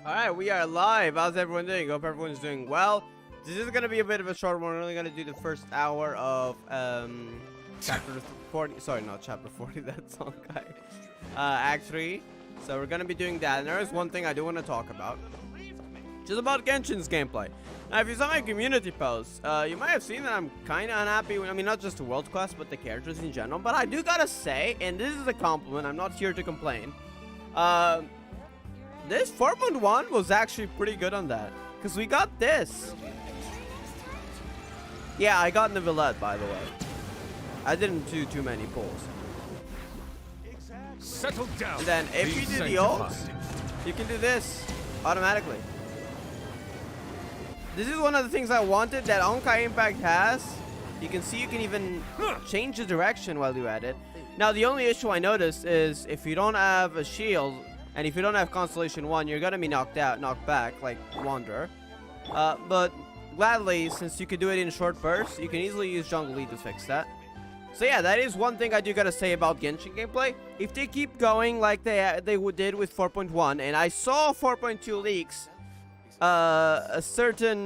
Alright, we are live. How's everyone doing? Hope everyone's doing well. This is gonna be a bit of a short one. We're only gonna do the first hour of chapter 40. Sorry, not chapter 40, that's on guy. Act 3. So we're gonna be doing that. And there is one thing I do want to talk about. Just about Genshin's gameplay. Now, if you saw my community posts, you might have seen that I'm kind of unhappy with, I mean, not just the world quest, but the characters in general. But I do gotta say, and this is a compliment, I'm not here to complain. This 4.1 was actually pretty good on that. Because we got this. Yeah, I got Neuvillette, by the way. I didn't do too many pulls. Settle down. And then if you do the ults, you can do this automatically. This is one of the things I wanted that Honkai Impact has. You can see you can even change the direction while you're at it. Now, the only issue I noticed is if you don't have a shield, and if you don't have Constellation 1, you're gonna be knocked back, like Wanderer. But gladly, since you can do it in short bursts, you can easily use Jungle Lead to fix that. So yeah, that is one thing I do gotta say about Genshin gameplay. If they keep going like they did with 4.1, and I saw 4.2 leaks, a certain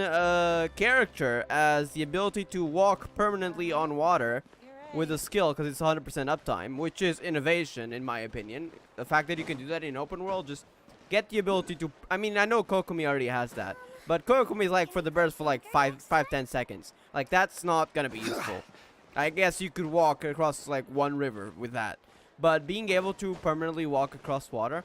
character has the ability to walk permanently on water with a skill because it's 100% uptime, which is innovation in my opinion. The fact that you can do that in open world, just get the ability to, I mean, I know Kokomi already has that, but Kokomi is like for the burst for like 5-10 seconds. Like, that's not gonna be useful. I guess you could walk across like one river with that, but being able to permanently walk across water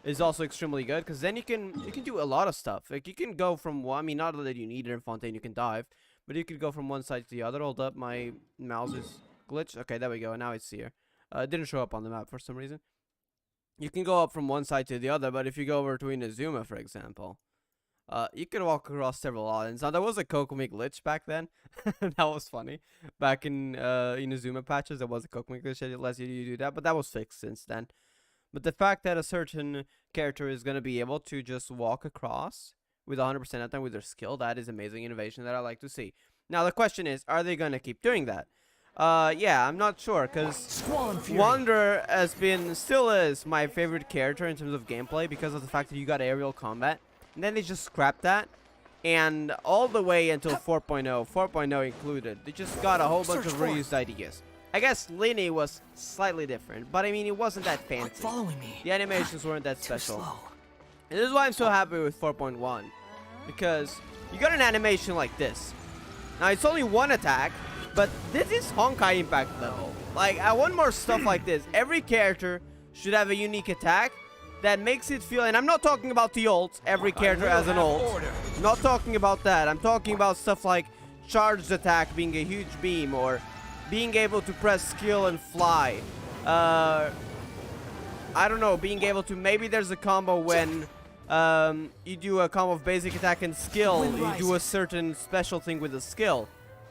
is also extremely good, because then you can do a lot of stuff. Like, you can go from one, I mean, not that you need it in Fontaine, you can dive, but you could go from one side to the other. Hold up, my mouse is glitched. Okay, there we go. Now it's here. It didn't show up on the map for some reason. You can go up from one side to the other, but if you go over to Inazuma, for example, you can walk across several islands. Now, there was a Kokomi glitch back then. That was funny. Back in Inazuma patches, there was a Kokomi glitch that lets you do that, but that was fixed since then. But the fact that a certain character is going to be able to just walk across with 100% uptime with their skill, that is amazing innovation that I like to see. Now, the question is, are they going to keep doing that? Yeah, I'm not sure, because Wanderer still is my favorite character in terms of gameplay because of the fact that you got aerial combat. And then they just scrapped that, and all the way until 4.0 included, they just got a whole bunch of reused ideas. I guess Lini was slightly different, but I mean, it wasn't that fancy. Following me. The animations weren't that special. Slow. And this is why I'm so happy with 4.1, because you got an animation like this. Now, it's only one attack, but this is Honkai Impact level. Like, I want more stuff like this. Every character should have a unique attack that makes it feel, and I'm not talking about the ults, every character has an ult. I'm not talking about that. I'm talking about stuff like charged attack being a huge beam, or being able to press skill and fly. I don't know, being able to, maybe there's a combo when you do a combo of basic attack and skill, you do a certain special thing with a skill.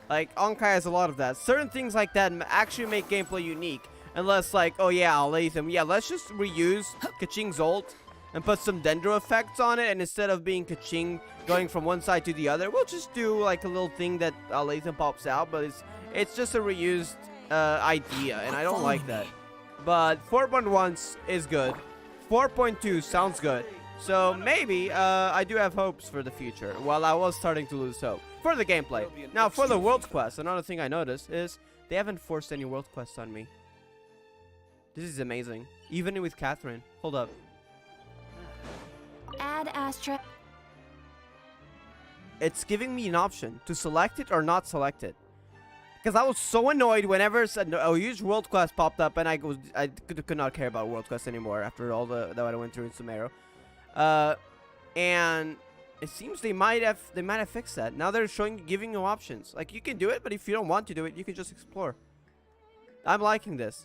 Like, Honkai has a lot of that. Certain things like that actually make gameplay unique. Unless, like, oh yeah, Lathem, yeah, let's just reuse Kaching's ult and put some Dendro effects on it, and instead of being Kaching going from one side to the other, we'll just do like a little thing that Lathem pops out, but it's just a reused idea, and I don't like that. But 4.1 is good. 4.2 sounds good. So maybe I do have hopes for the future, while I was starting to lose hope for the gameplay. Now, for the world quest, another thing I noticed is they haven't forced any world quests on me. This is amazing. Even with Catherine. Hold up. Add Astra. It's giving me an option to select it or not select it. Because I was so annoyed whenever a huge world quest popped up, and I could not care about world quest anymore after all that I went through in Sumeru. And it seems they might have fixed that. Now they're giving you options. Like, you can do it, but if you don't want to do it, you can just explore. I'm liking this.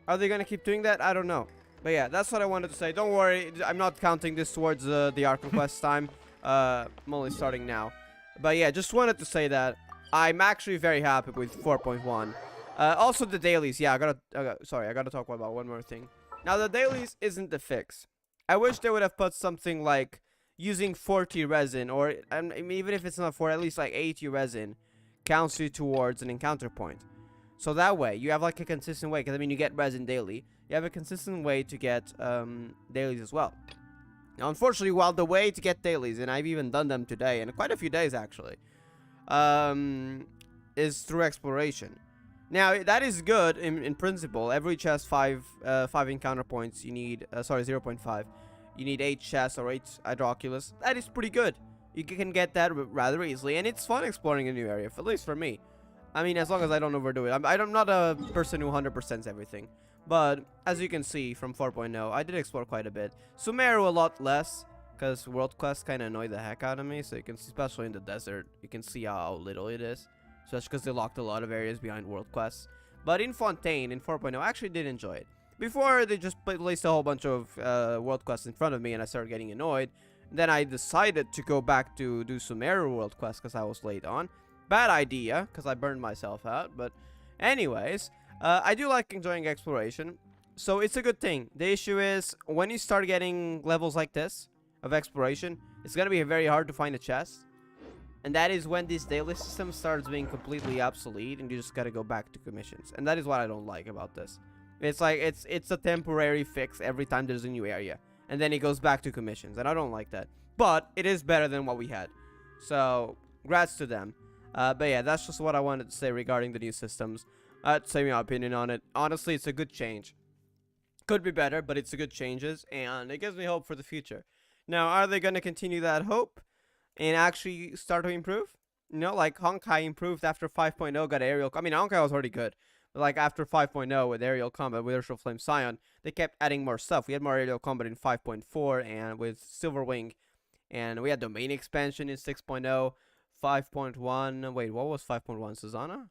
Are they gonna keep doing that? I don't know. But yeah, that's what I wanted to say. Don't worry, I'm not counting this towards the Arc Quest time. I'm only starting now. But yeah, just wanted to say that I'm actually very happy with 4.1. Also the dailies. Yeah, I gotta talk about one more thing. Now, the dailies isn't the fix. I wish they would have put something like using 40 resin, or I mean, even if it's not 4, at least like 80 resin counts you towards an encounter point. So that way, you have like a consistent way, because I mean, you get resin daily. You have a consistent way to get dailies as well. Now, unfortunately, while the way to get dailies, and I've even done them today, and quite a few days actually, is through exploration. Now, that is good in principle. Every chest, 5 encounter points. You need, 0.5. You need 8 chests or 8 hydroculus. That is pretty good. You can get that rather easily, and it's fun exploring a new area, at least for me. I mean, as long as I don't overdo it. I'm not a person who 100%s everything. But, as you can see from 4.0, I did explore quite a bit. Sumeru a lot less, because world quests kind of annoy the heck out of me. So you can see, especially in the desert, you can see how little it is. Especially because they locked a lot of areas behind world quests. But in Fontaine, in 4.0, I actually did enjoy it. Before, they just placed a whole bunch of world quests in front of me, and I started getting annoyed. Then I decided to go back to do Sumeru world quests because I was late on. Bad idea, because I burned myself out. But anyways, I do like enjoying exploration. So it's a good thing. The issue is, when you start getting levels like this of exploration, it's going to be very hard to find a chest. And that is when this daily system starts being completely obsolete, and you just gotta go back to commissions. And that is what I don't like about this. It's like, it's a temporary fix every time there's a new area. And then it goes back to commissions, and I don't like that. But, it is better than what we had. So, congrats to them. But yeah, that's just what I wanted to say regarding the new systems. To say my opinion on it. Honestly, it's a good change. Could be better, but it's a good changes, and it gives me hope for the future. Now, are they gonna continue that hope? And actually start to improve? You know, like Honkai improved after 5.0, got aerial. I mean, Honkai was already good. But like after 5.0 with aerial combat, with Ursula Flame Scion, they kept adding more stuff. We had more aerial combat in 5.4 and with Silver Wing. And we had domain expansion in 6.0, 5.1. Wait, what was 5.1? Susanna?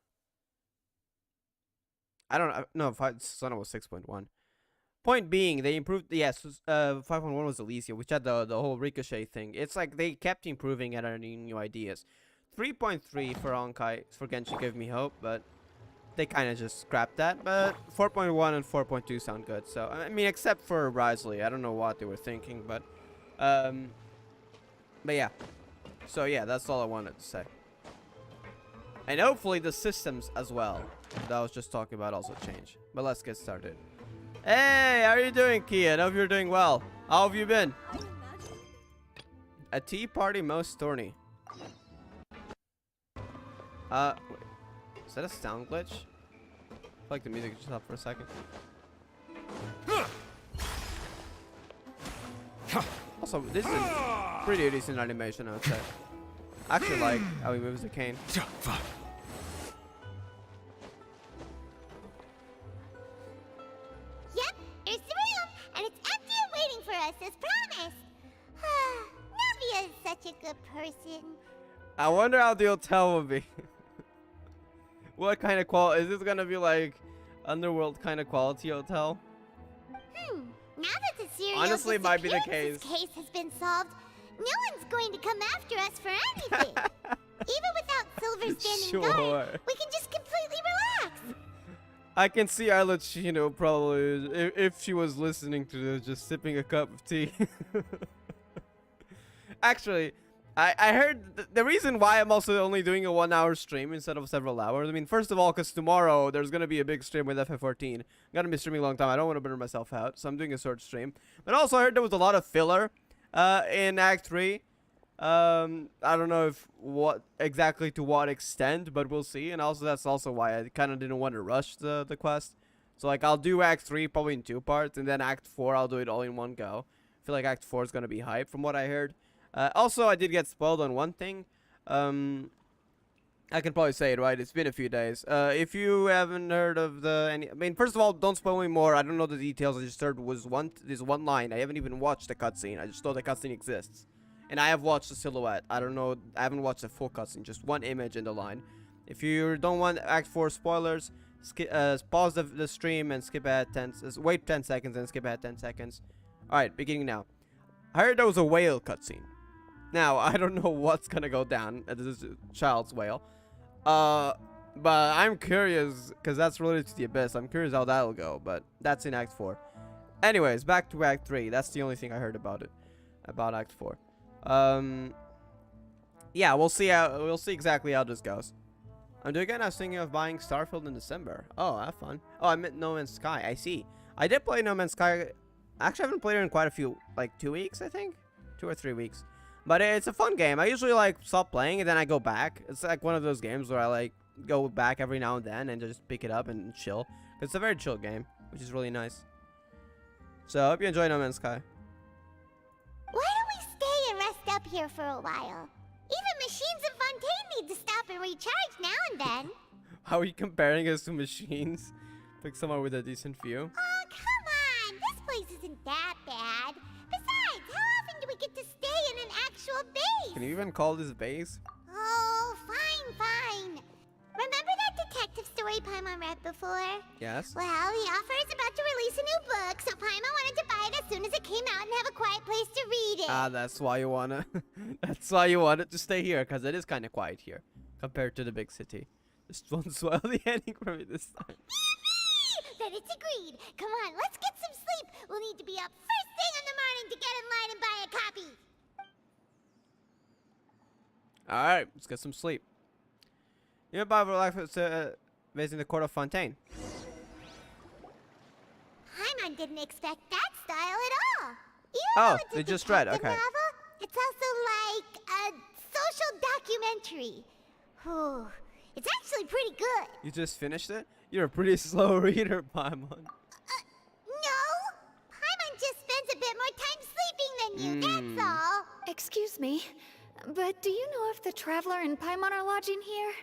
I don't know. No, Susanna was 6.1. Point being, they improved. Yes, 5.1 was Elysia, which had the whole ricochet thing. It's like they kept improving and adding new ideas. 3.3 for Honkai, for Genshin gave me hope, but they kind of just scrapped that. But 4.1 and 4.2 sound good. So I mean, except for Risley, I don't know what they were thinking, but yeah. So yeah, that's all I wanted to say. And hopefully the systems as well that I was just talking about also change. But let's get started. Hey, how are you doing, Kia? I hope you're doing well. How have you been? A tea party most thorny. Wait. Is that a sound glitch? I feel like the music just stopped for a second. Also, this is a pretty decent animation, I would say. I actually like how he moves the cane. Person. I wonder how the hotel will be. What kind of quality? Is this gonna be like Underworld kind of quality hotel? Now that the serial honestly might be the case has been solved, no one's going to come after us for anything. Even without Silver standing guard, we can just completely relax. I can see Isla Chino probably, if she was listening to this, just sipping a cup of tea. Actually, I heard the reason why I'm also only doing a 1 hour stream instead of several hours. I mean, first of all, because tomorrow there's going to be a big stream with FF14. I'm going to be streaming a long time. I don't want to burn myself out, so I'm doing a short stream. But also, I heard there was a lot of filler in Act 3. I don't know if exactly to what extent, but we'll see. And also, that's also why I kind of didn't want to rush the quest. So, like, I'll do Act 3 probably in 2 parts, and then Act 4, I'll do it all in one go. I feel like Act 4 is going to be hype from what I heard. Also, I did get spoiled on one thing. I can probably say it, right? It's been a few days. If you haven't heard of I mean, first of all, don't spoil me more. I don't know the details. I just heard this one line. I haven't even watched the cutscene. I just know the cutscene exists. And I have watched the silhouette. I don't know. I haven't watched the full cutscene. Just one image in the line. If you don't want Act 4 spoilers, pause the stream and skip ahead wait 10 seconds and skip ahead 10 seconds. Alright, beginning now. I heard there was a whale cutscene. Now, I don't know what's gonna go down. This is a child's whale. But I'm curious, because that's related to the Abyss. I'm curious how that'll go, but that's in Act 4. Anyways, back to Act 3. That's the only thing I heard about it. About Act 4. Yeah, we'll see exactly how this goes. I'm doing it. I was thinking of buying Starfield in December. Oh, have fun. Oh, I meant No Man's Sky. I see. I did play No Man's Sky Actually, I haven't played it in quite a few, like 2 weeks, I think, 2 or 3 weeks. But it's a fun game. I usually like stop playing and then I go back. It's like one of those games where I like go back every now and then and just pick it up and chill. It's a very chill game, which is really nice. So I hope you enjoy No Man's Sky. Why don't we stay and rest up here for a while? Even machines in Fontaine need to stop and recharge now and then. How are you comparing us to machines? Like somewhere with a decent view. Oh, come on! This place isn't that bad. Besides, how often do we get to stay in an actual base? Can you even call this base? Oh, fine, fine. Remember that detective story Paimon read before? Yes. Well, the author is about to release a new book, so Paimon wanted to buy it as soon as it came out and have a quiet place to read it. Ah, that's why you wanna. That's why you wanted to stay here, because it is kind of quiet here compared to the big city. Just won't spoil the ending for me this time. Then it's agreed. Come on, let's get some sleep. We'll need to be up first thing in the morning to get in line and buy a copy. All right, let's get some sleep. Your Bible life is based in the court of Fontaine. Paimon didn't expect that style at all. Even Oh, though it's they a just read, detective okay. novel, it's also like a social documentary. Whew. It's actually pretty good. You just finished it? You're a pretty slow reader, Paimon. No, Paimon just spends a bit more time sleeping than you, that's all. Excuse me, but do you know if the Traveler and Paimon are lodging here?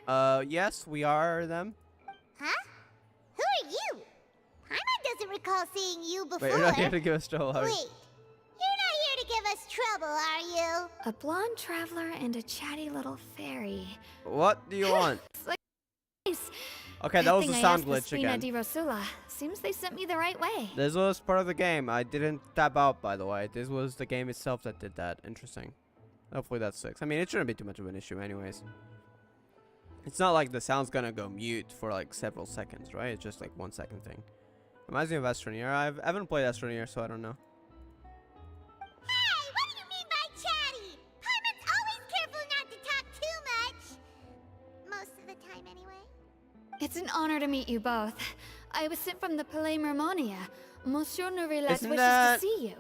Yes, we are them. Huh? Who are you? Paimon doesn't recall seeing you before. Wait, you're not here to give us trouble, are you? Wait, you're not here to give us trouble, are you? A blonde Traveler and a chatty little fairy. What do you want? Nice. Okay, that was Good the thing sound I glitch asked the Spina again. di Rosula. Seems they sent me the right way. This was part of the game. I didn't tap out, by the way. This was the game itself that did that. Interesting. Hopefully that's fixed. I mean, it shouldn't be too much of an issue anyways. It's not like the sound's gonna go mute for like several seconds, right? It's just like 1 second thing. Reminds me of Astroneer. I haven't played Astroneer, so I don't know. Hey, what do you mean by chatty? Paimon's always careful not to talk too much. Most of the time, anyway. It's an honor to meet you both. I was sent from the Palais Mermonia. Monsieur Norillet Isn't wishes that- to see you.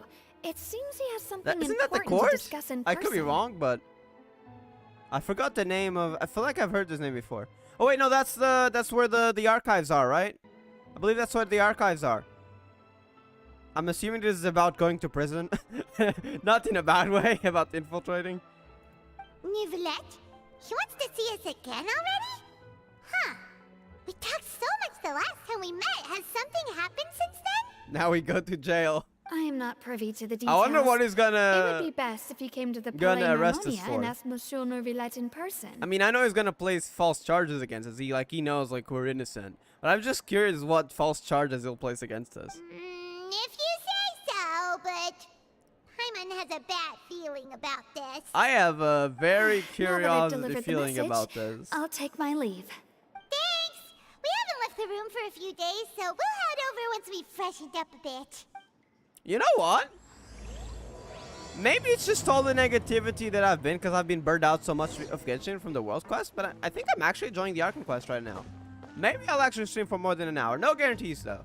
It seems he has something Isn't that the important to court? discuss in I person. could be wrong, but I forgot the name of. I feel like I've heard this name before. Oh wait, no, that's where the archives are, right? I believe that's where the archives are. I'm assuming this is about going to prison, not in a bad way, about infiltrating. Nivelette? He wants to see us again already? Huh. We talked so much the last time we met. Has something happened since then? Now we go to jail. I am not privy to the I details. wonder what he's It would gonna. be best if you came to the gonna Palais arrest us Mermonia for. and asked Monsieur Norillet in person. I mean, I know he's gonna place false charges against us. He knows like we're innocent. But I'm just curious what false charges he'll place against us. If you say so, but Paimon has a bad feeling about this. I have a very Now that I've curiosity delivered the feeling message, about this. I'll take my leave. Thanks. We haven't left the room for a few days, so we'll head over once we've freshened up a bit. You know what? Maybe it's just all the negativity that I've been, because I've been burned out so much of Genshin from the World Quest, but I think I'm actually enjoying the Arkham Quest right now. Maybe I'll actually stream for more than an hour. No guarantees, though.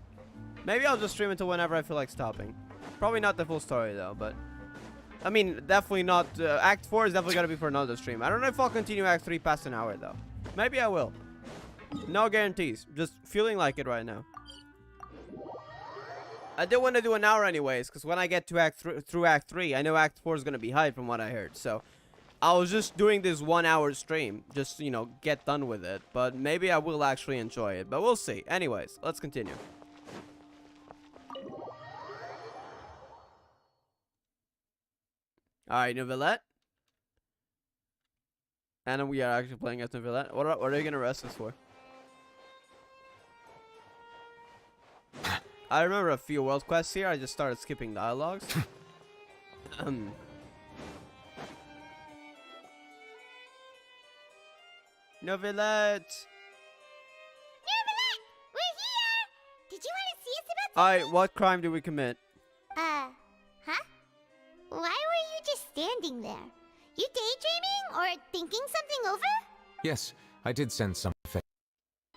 Maybe I'll just stream until whenever I feel like stopping. Probably not the full story, though, but... I mean, definitely not... Act 4 is definitely going to be for another stream. I don't know if I'll continue Act 3 past an hour, though. Maybe I will. No guarantees. Just feeling like it right now. I did want to do an hour anyways, because when I get to through Act 3, I know Act 4 is going to be hype from what I heard. So, I was just doing this 1 hour stream. Just, you know, get done with it. But maybe I will actually enjoy it. But we'll see. Anyways, let's continue. Alright, Novelette. And we are actually playing as Novelette. What are you going to arrest us for? I remember a few world quests here. I just started skipping dialogues. Novelette! Nivelette, we're here! Did you want to see us about Alright, what crime did we commit? Huh? Why were you just standing there? You daydreaming or thinking something over? Yes, I did send some effect.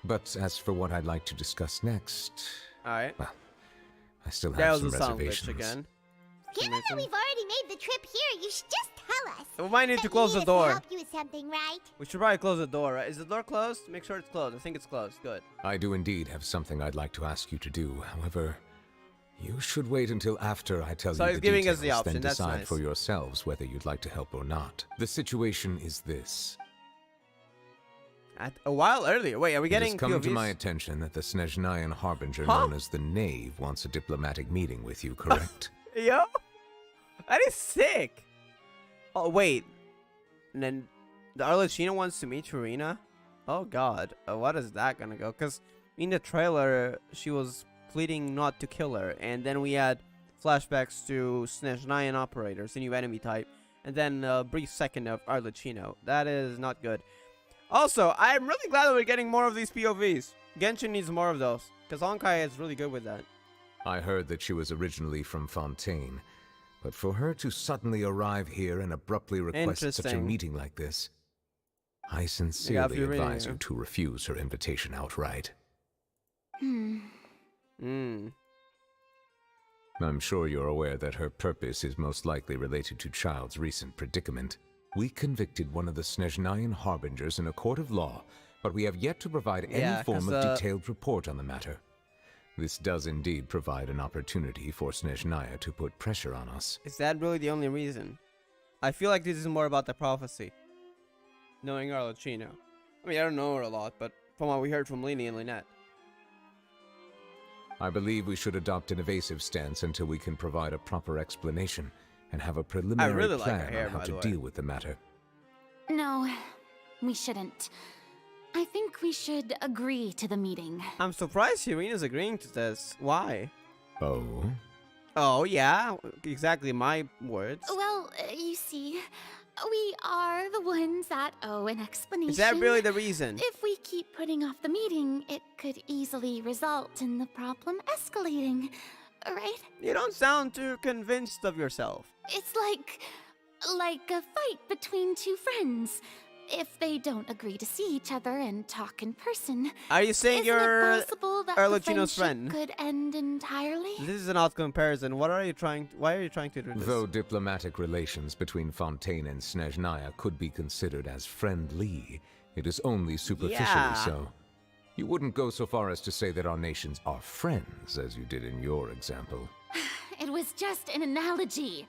But as for what I'd like to discuss next, Alright. well, I still That have was some a sound glitch reservations. again. Given that we've already made the trip here, you should just tell us. We might need to Bet close you the need us to door. help you with something, right? We should probably close the door, right? Is the door closed? Make sure it's closed. I think it's closed. Good. I do indeed have something I'd like to ask you to do. However, you should wait until after I tell So you he's the giving us details, the option. then That's decide nice. for yourselves whether you'd like to help or not. The situation is this. A while earlier. Wait, are we It has getting come to POVs? my attention that the Snezhnayan Harbinger Huh? known as the Knave wants a diplomatic meeting with you, correct? Yo, that is sick. Oh wait, and then the Arlecchino wants to meet Farina. Oh God, what is that gonna go? Cause in the trailer she was pleading not to kill her, and then we had flashbacks to Snezhnayan operators, the new enemy type, and then a brief second of Arlecchino. That is not good. Also, I'm really glad that we're getting more of these POVs. Genshin needs more of those, cause Honkai is really good with that. I heard that she was originally from Fontaine, but for her to suddenly arrive here and abruptly request such a Interesting. meeting like this, I sincerely Farina advise here. you to refuse her invitation outright. Hmm. I'm sure you're aware that her purpose is most likely related to Child's recent predicament. We convicted one of the Snezhnayan Harbingers in a court of law, but we have yet to provide Yeah, any form 'cause, of detailed report on the matter. This does indeed provide an opportunity for Snezhnaya to put pressure on us. Is that really the only reason? I feel like this is more about the prophecy. Knowing Arlecchino. I mean, I don't know her a lot, but from what we heard from Lini and Lynette. I believe we should adopt an evasive stance until we can provide a proper explanation and have a preliminary really like her plan hair, on how by to the way. deal with the matter. No, we shouldn't. I think we should agree to the meeting. I'm surprised Irina's agreeing to this. Why? Oh? Oh, yeah. Exactly my words. Well, you see, we are the ones that owe an explanation. Is that really the reason? If we keep putting off the meeting, it could easily result in the problem escalating, right? You don't sound too convinced of yourself. It's like a fight between two friends. If they don't agree to see each other and talk in person, Are you saying isn't you're it possible that the Arlecchino's friendship friend? could end entirely? This is an odd comparison. Why are you trying to do this? Though diplomatic relations between Fontaine and Snezhnaya could be considered as friendly, it is only superficially Yeah. so. You wouldn't go so far as to say that our nations are friends, as you did in your example. It was just an analogy.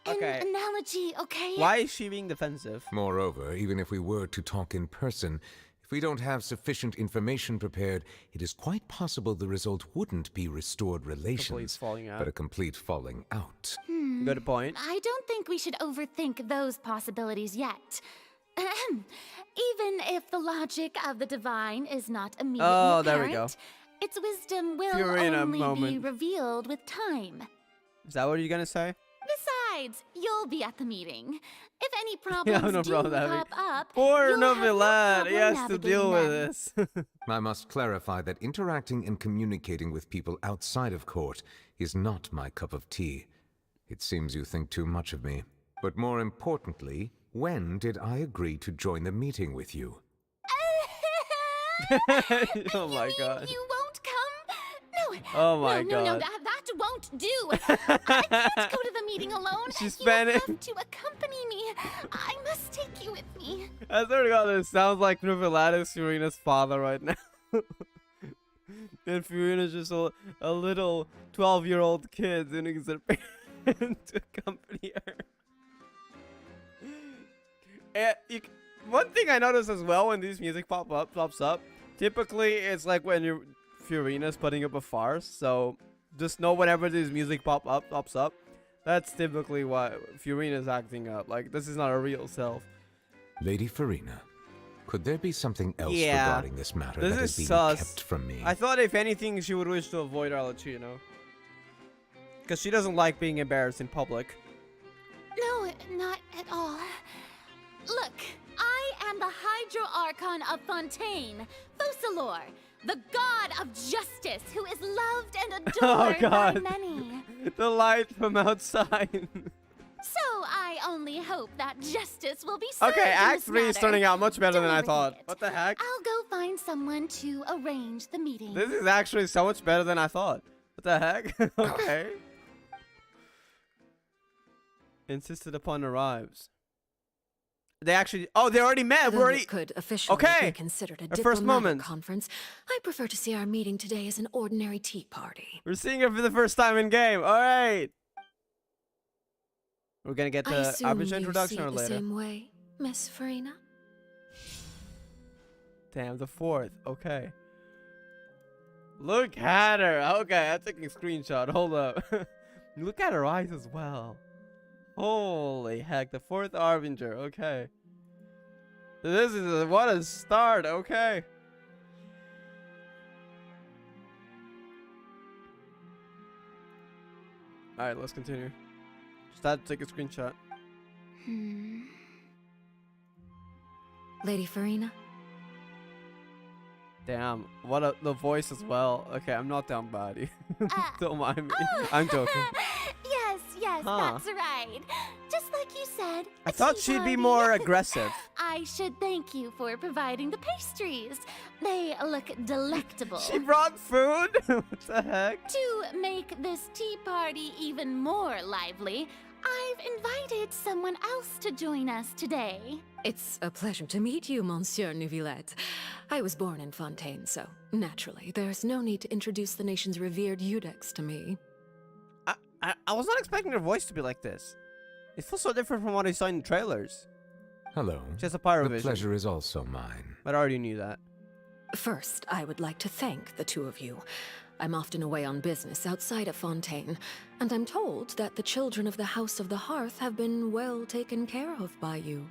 Okay. An analogy, okay? Why is she being defensive? Moreover, even if we were to talk in person, if we don't have sufficient information prepared, it is quite possible the result wouldn't be restored relations, falling out. but a complete falling out. Good point. I don't think we should overthink those possibilities yet. Ahem. Even if the logic of the divine is not immediately Oh, apparent, there we go. its wisdom will Furina only be moment. revealed with time. Is that what you're gonna say? Besides, you'll be at the meeting. If any Yeah, problems no do problem with that. pop up, Poor you'll have no Novilat, problem he has to deal with navigating them. this. I must clarify that interacting and communicating with people outside of court is not my cup of tea. It seems you think too much of me. But more importantly, when did I agree to join the meeting with you? Oh my god. You won't come? No. Oh my no, god. that won't do. I can't go to the meeting alone. She's You will Spanish. have to accompany me. I must take you with me. I swear to god, this sounds like Novilat is Furina's father right now. And Furina's just a little 12-year-old kid and he's her parent to accompany her. And one thing I noticed as well when this music pops up, typically it's like when Furina's putting up a farce, so just know whenever this music pops up, that's typically why Furina's acting up. Like, this is not a real self. Lady Farina, could there be something else Yeah. regarding this matter This that is is being sus. kept from me? I thought if anything she would wish to avoid Arlecchino. Because she doesn't like being embarrassed in public. No, not at all. Look, I am the Hydro Archon of Fontaine, Focalor, the god of justice who is loved and adored by God. many. The light from outside. So I only hope that justice will be served Okay, in Act this 3 is matter. turning out much better than I Delivering thought. it. What the heck? I'll go find someone to arrange the meeting. This is actually so much better than I thought. What the heck? Okay. Insisted upon arrives. They actually. Oh, they already met. Though We're already. it could officially Okay. be considered a Our first diplomatic moment. conference, I prefer to see our meeting today as an ordinary tea party. We're seeing her for the first time in game. All right. We're gonna get I the assume arbiter you introduction see or it the later. same way, Miss Farina? Damn, the fourth. Okay. Look at her. Okay, I'm taking a screenshot. Hold up. Look at her eyes as well. Holy heck, the fourth Harbinger. Okay. This is what a start. Okay. Alright, let's continue. Just had to take a screenshot. Lady Farina? Damn, what the voice as well. Okay, I'm not down body. Don't mind me. I'm joking. Yes, Huh. that's right. Just like you said. I a thought tea she'd be party. more aggressive. I should thank you for providing the pastries. They look delectable. She brought food? What the heck? To make this tea party even more lively, I've invited someone else to join us today. It's a pleasure to meet you, Monsieur Neuvillette. I was born in Fontaine, so naturally, there's no need to introduce the nation's revered Eudex to me. I was not expecting her voice to be like this. It feels so different from what I saw in the trailers. Hello. She has a pyro The vision. pleasure is also mine. But I already knew that. First, I would like to thank the two of you. I'm often away on business outside of Fontaine, and I'm told that the children of the House of the Hearth have been well taken care of by you.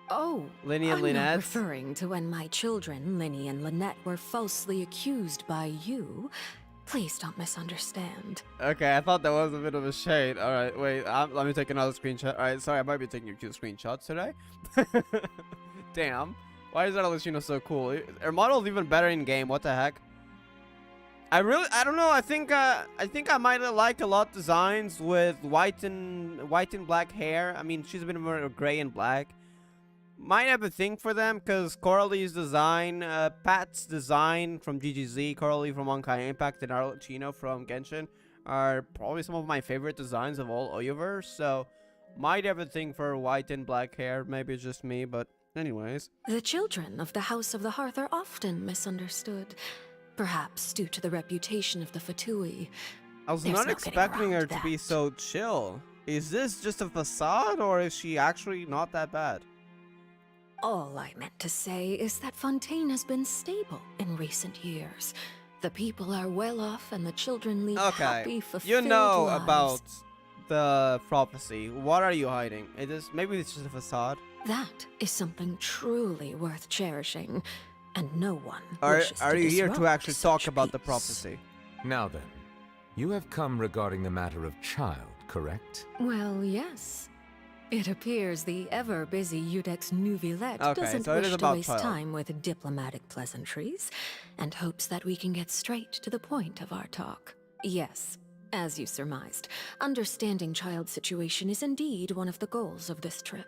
Oh, Linny and I'm Lynette? not referring to when my children, Linny and Lynette, were falsely accused by you. Please don't misunderstand. Okay, I thought that was a bit of a shade. Alright, wait, let me take another screenshot. Alright, sorry, I might be taking a few screenshots today. Damn. Why is that Alessino so cool? Her model's even better in game, what the heck? I don't know, I think I might have liked a lot designs with white and black hair. I mean, she's a bit more gray and black. Might have a thing for them, because Coralie's design, Pat's design from GGZ, Coralie from Honkai Impact, and Arlecchino from Genshin are probably some of my favorite designs of all Oyoverse, so might have a thing for white and black hair. Maybe it's just me, but anyways. The children of the House of the Hearth are often misunderstood, perhaps due to the reputation of the Fatui. I was There's not no getting expecting her around to be that. so chill. Is this just a facade, or is she actually not that bad? All I meant to say is that Fontaine has been stable in recent years. The people are well off and the children lead happy, fulfilled You know lives. about the prophecy. What are you hiding? Maybe it's just a facade. That is something truly worth cherishing, and no one Are wishes to you here to disrupt actually talk such about the peace. prophecy? Now then, you have come regarding the matter of child, correct? Well, yes. It appears the ever-busy Eudex Neuvillette Okay, doesn't so it wish is to about waste child. time with diplomatic pleasantries, and hopes that we can get straight to the point of our talk. Yes, as you surmised, understanding child's situation is indeed one of the goals of this trip.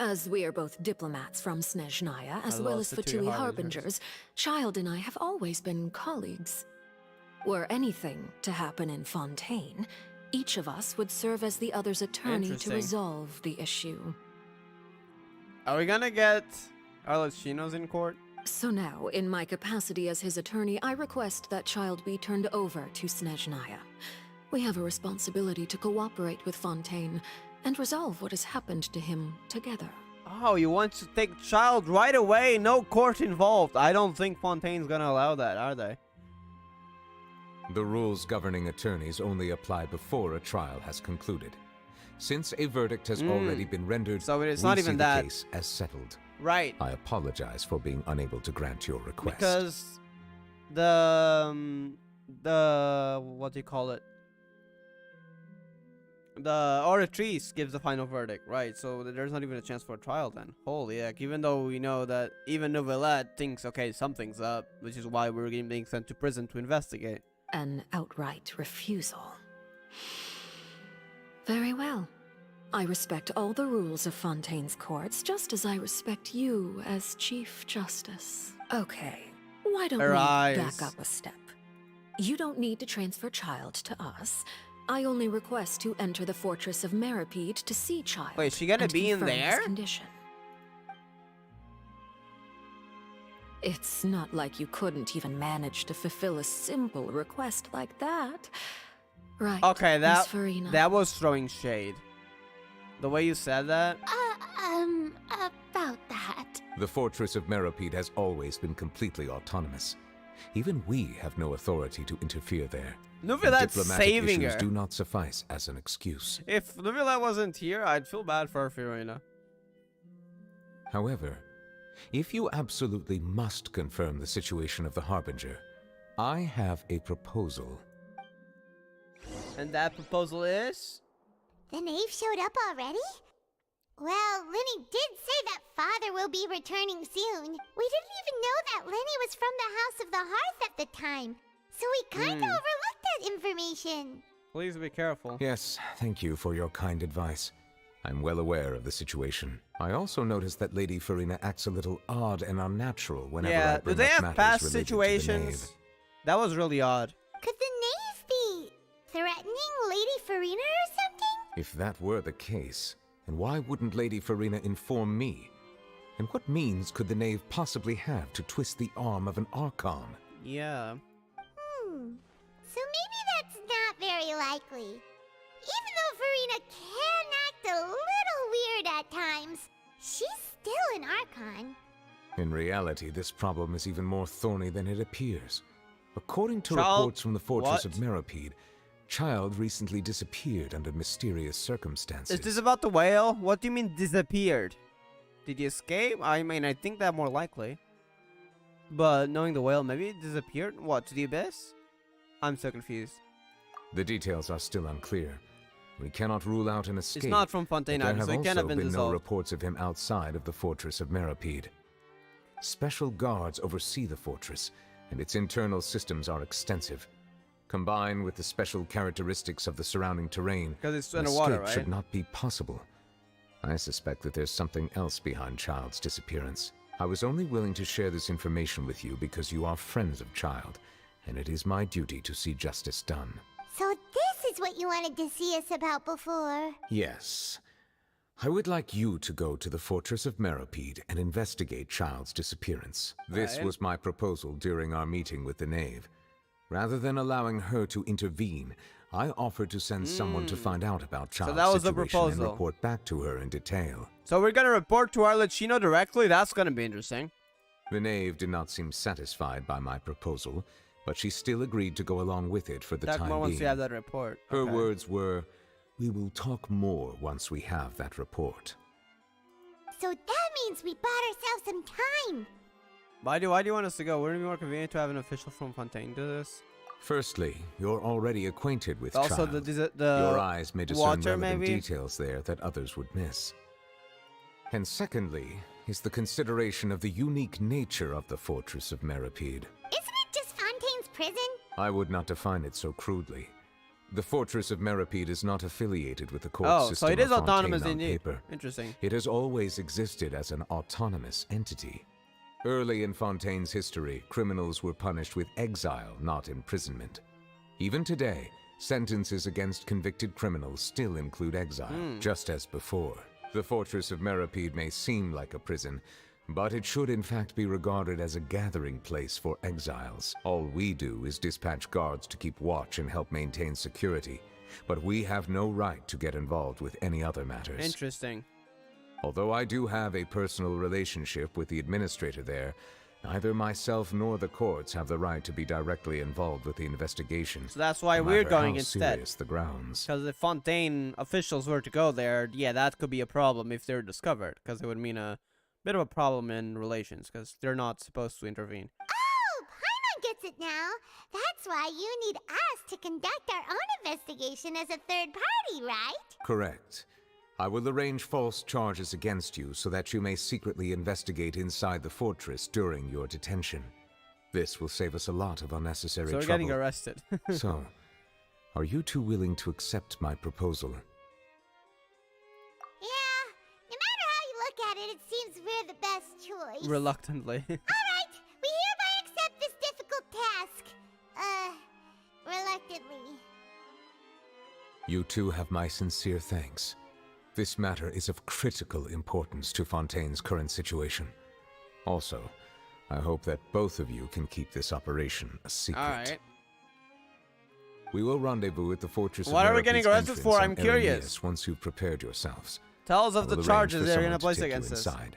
As we are both diplomats from Snezhnaya, as I well love as the two Fatui harbingers. harbingers, Child and I have always been colleagues. Were anything to happen in Fontaine, each of us would serve as the other's attorney to Interesting. resolve the issue. Are we gonna get Arlecchino's in court? So now, in my capacity as his attorney, I request that Child be turned over to Snezhnaya. We have a responsibility to cooperate with Fontaine and resolve what has happened to him together. Oh, you want to take child right away? No court involved. I don't think Fontaine's gonna allow that, are they? The rules governing attorneys only apply before a trial has concluded. Since a verdict has already been rendered, So it's we not see even the that. case as settled. Right. I apologize for being unable to grant your request. Because what do you call it? The oratrice gives the final verdict, right? So there's not even a chance for a trial then. Holy heck, even though we know that even Neuvillette thinks, okay, something's up, which is why we're being sent to prison to investigate. An outright refusal. Very well. I respect all the rules of Fontaine's courts, just as I respect you as Chief Justice. Okay, Why don't Her we eyes. back up a step? You don't need to transfer Child to us. I only request to enter the fortress of Meripede to see Child. Wait, she gonna and be in confirm his there? condition. It's not like you couldn't even manage to fulfill a simple request like that. Right, Okay, Miss Farina? that was throwing shade. The way you said that. About that. The fortress of Meripede has always been completely autonomous. Even we have no authority to interfere there. Nuvilet's Diplomatic saving issues her. do not suffice as an excuse. If Nuvilet wasn't here, I'd feel bad for Farina. However, if you absolutely must confirm the situation of the Harbinger, I have a proposal. And that proposal is? The knave showed up already? Well, Lenny did say that Father will be returning soon. We didn't even know that Lenny was from the House of the Hearth at the time. So we kinda overlooked that information. Please be careful. Yes, thank you for your kind advice. I'm well aware of the situation. I also noticed that Lady Farina acts a little odd and unnatural whenever I Yeah, do bring they up have matters past related to the situations? knave. That was really odd. Could the knave be threatening Lady Farina or something? If that were the case, then why wouldn't Lady Farina inform me? And what means could the knave possibly have to twist the arm of an Archon? Yeah. So maybe that's not very likely. Even though Farina can act a little weird at times, she's still an Archon. In reality, this problem is even more thorny than it appears. According to Child- reports from the fortress what? of Meripede, Child recently disappeared under mysterious circumstances. Is this about the whale? What do you mean disappeared? Did he escape? I mean, I think that more likely. But knowing the whale, maybe it disappeared? What, to the abyss? I'm so confused. The details are still unclear. We cannot rule out an escape. It's not from but Fontaine, there so have it can't have also been been no dissolved. reports of him outside of the fortress of Meripede. Special guards oversee the fortress, and its internal systems are extensive. Combined with the special characteristics of the surrounding terrain, Because it's an underwater, escape right? should not be possible. I suspect that there's something else behind Child's disappearance. I was only willing to share this information with you because you are friends of Child, and it is my duty to see justice done. So this is what you wanted to see us about before. Yes. I would like you to go to the fortress of Meripede and investigate Child's disappearance. This Right. was my proposal during our meeting with the knave. Rather than allowing her to intervene, I offered to send someone to find out about Child's that was the situation and proposal. report back to her in detail. So we're gonna report to Arlecchino directly? That's gonna be interesting. The knave did not seem satisfied by my proposal, but she still agreed to go along with it for the time Dagmar wants to being. have that report. Her Okay. words were, "We will talk more once we have that report." So that means we bought ourselves some time. Why do you want us to go? Wouldn't it be more convenient to have an official from Fontaine do this? Firstly, you're already acquainted with Also, Child. the Your eyes may discern water, relevant maybe? details there that others would miss. And secondly, is the consideration of the unique nature of the fortress of Meripede. Isn't it just Fontaine's prison? I would not define it so crudely. The fortress of Meripede is not affiliated with the court Oh, system so it is of Fontaine autonomous on indeed. paper. Interesting. It has always existed as an autonomous entity. Early in Fontaine's history, criminals were punished with exile, not imprisonment. Even today, sentences against convicted criminals still include exile, just as before. The fortress of Meripede may seem like a prison, but it should in fact be regarded as a gathering place for exiles. All we do is dispatch guards to keep watch and help maintain security, but we have no right to get involved with any other matters. Interesting. Although I do have a personal relationship with the administrator there, neither myself nor the courts have the right to be directly involved with the investigation. So that's why no we're matter going how instead. serious the grounds. Because if Fontaine officials were to go there, yeah, that could be a problem if they're discovered. Because it would mean a bit of a problem in relations. Because they're not supposed to intervene. Oh, Paimon gets it now. That's why you need us to conduct our own investigation as a third party, right? Correct. I will arrange false charges against you so that you may secretly investigate inside the fortress during your detention. This will save us a lot of unnecessary So we're trouble. getting arrested. So, are you two willing to accept my proposal? Yeah, no matter how you look at it, it seems we're the best choice. Reluctantly. All right, we hereby accept this You too have my sincere thanks. This matter is of critical importance to Fontaine's current situation. Also, I hope that both of you can keep this operation a secret. Alright. We will rendezvous at the fortress of What are we Merape's getting arrested entrance for? on I'm curious. Erinius once you've prepared yourselves. Tell us I of will the arrange charges for they're someone gonna to place take you against us. inside.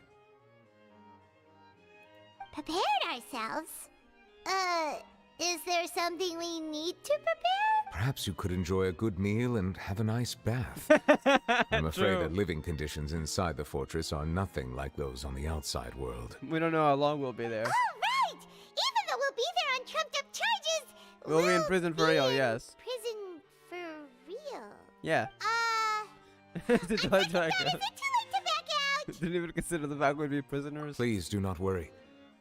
Prepared ourselves? Is there something we need to prepare? Perhaps you could enjoy a good meal and have a nice bath. I'm afraid True. that living conditions inside the fortress are nothing like those on the outside world. We don't know how long we'll be there. Oh, right! Even though we'll be there on trumped up charges, We'll be in prison for real, yes. Prison for real. Yeah. I'm thinking about, is it too late to back out? Didn't even consider the fact we'd be prisoners. Please do not worry.